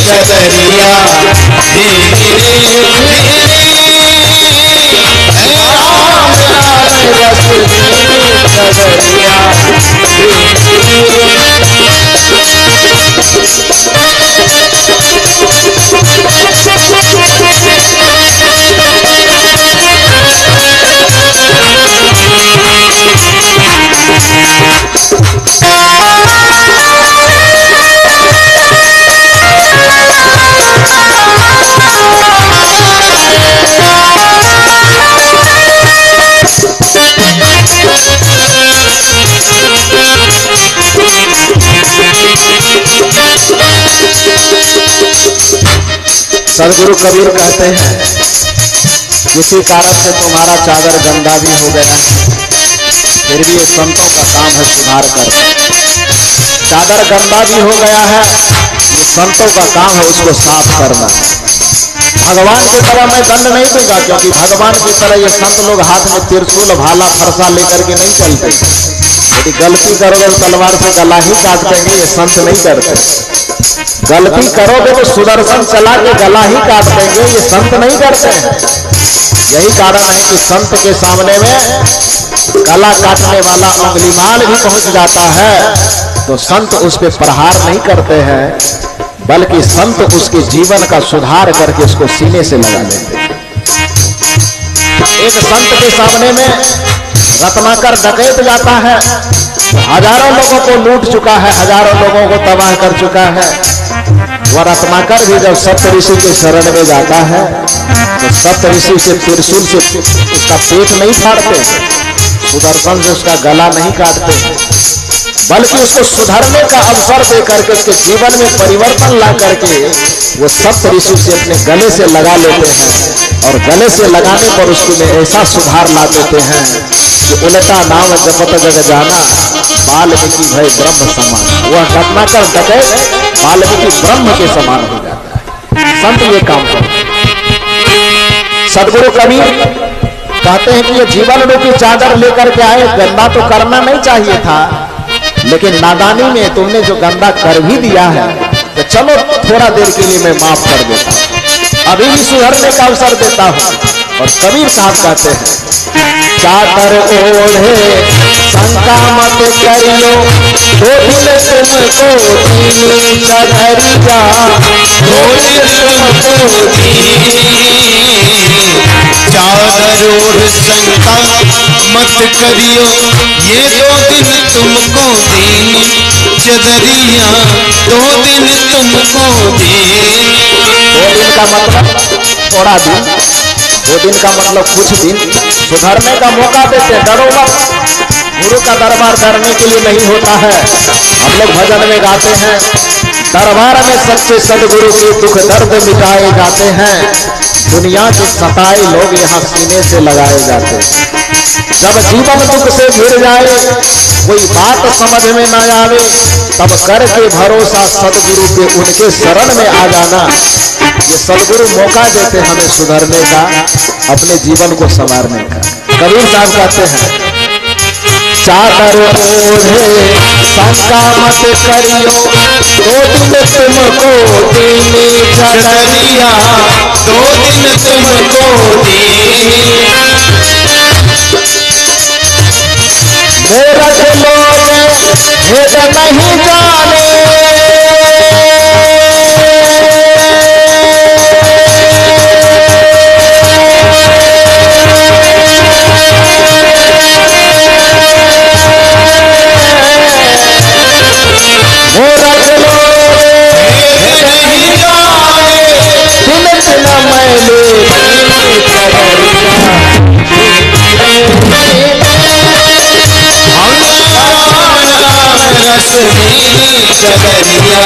चदरिया सदगुरु कबीर कहते हैं, किसी कारण से तुम्हारा चादर गंदा भी हो गया, फिर भी ये संतों का काम है सुधार करना। चादर गंदा भी हो गया है, ये संतों का काम है उसको साफ करना। भगवान की तरह मैं दंड नहीं दूंगा, क्योंकि भगवान की तरह ये संत लोग हाथ में त्रिशूल, भाला, फरसा लेकर के नहीं चलते। यदि गलती करोगे तो तलवार से गला ही काट देंगे, ये संत नहीं करते। गलती करोगे तो सुदर्शन चला के गला ही काट देंगे, ये संत नहीं करते हैं। यही कारण है कि संत के सामने में गला काटने वाला अंगुलीमाल भी पहुंच जाता है, तो संत उस पर प्रहार नहीं करते हैं, बल्कि संत उसके जीवन का सुधार करके उसको सीने से लगा लेते हैं। एक संत के सामने में रत्नाकर डकैत जाता है, हजारों लोगों को लूट चुका है, हजारों लोगों को तबाह कर चुका है। वह रत्नाकर भी जब सप्तऋषि के शरण में जाता है तो सप्तऋषि उसे त्रिशूल से उसका पेट नहीं फाड़ते, सुदर्शन से उसका गला नहीं काटते, बल्कि उसको सुधरने का अवसर दे करके उसके जीवन में परिवर्तन ला करके वो सप्तऋषि से अपने गले से लगा लेते हैं और गले से लगाने पर उसमें ऐसा सुधार ला देते हैं कि उल्टा नाम जपत जग जाना वाल्मीकि भय ब्रह्म समान। वह रत्नाकर डकैत वाल्मीकि ब्रह्म के समान हो जाता है। संत ये काम करते हैं। सदगुरु कबीर कहते हैं कि ये जीवन रूपी चादर लेकर के आए, गंदा तो करना नहीं चाहिए था, लेकिन नादानी में तुमने जो गंदा कर भी दिया है तो चलो थोड़ा देर के लिए मैं माफ कर देता हूं, अभी भी सुधरने का अवसर देता हूं। और कबीर साहब कहते हैं चादर ओढ़े शंका मत करियो, दो दिन तुमको दीनी चढ़िया, दो दिन तुमको चादर ओढ़ शंका मत करियो, ये 2 दिन तुमको दीनी चदरिया, 2 दिन तुमको दीनी। 2 दिन का मतलब थोड़ा दिन, 2 दिन का मतलब कुछ दिन, सुधरने का मौका देते। डरो मत, गुरु का दरबार डरने के लिए नहीं होता है। हम लोग भजन में गाते हैं दरबार में सच्चे सदगुरु के दुख दर्द मिटाए जाते हैं, दुनिया के सताए लोग यहाँ सीने से लगाए जाते हैं। जब जीवन दुख से घिर जाए, कोई बात समझ में न आवे, तब करके भरोसा सदगुरु के उनके शरण में आ जाना। ये सदगुरु मौका देते हमें सुधरने का, अपने जीवन को संवारने का। कबीर साहब कहते हैं चादर ओढ़े शंका मत करियो, 2 दिन तुमको दीनी चदरिया, 2 दिन तुमको दीनी। मूरख लोग भेद नहीं जाने, मूरख लोग भेद नहीं जाने, दिन दिन मैले रस चदरिया,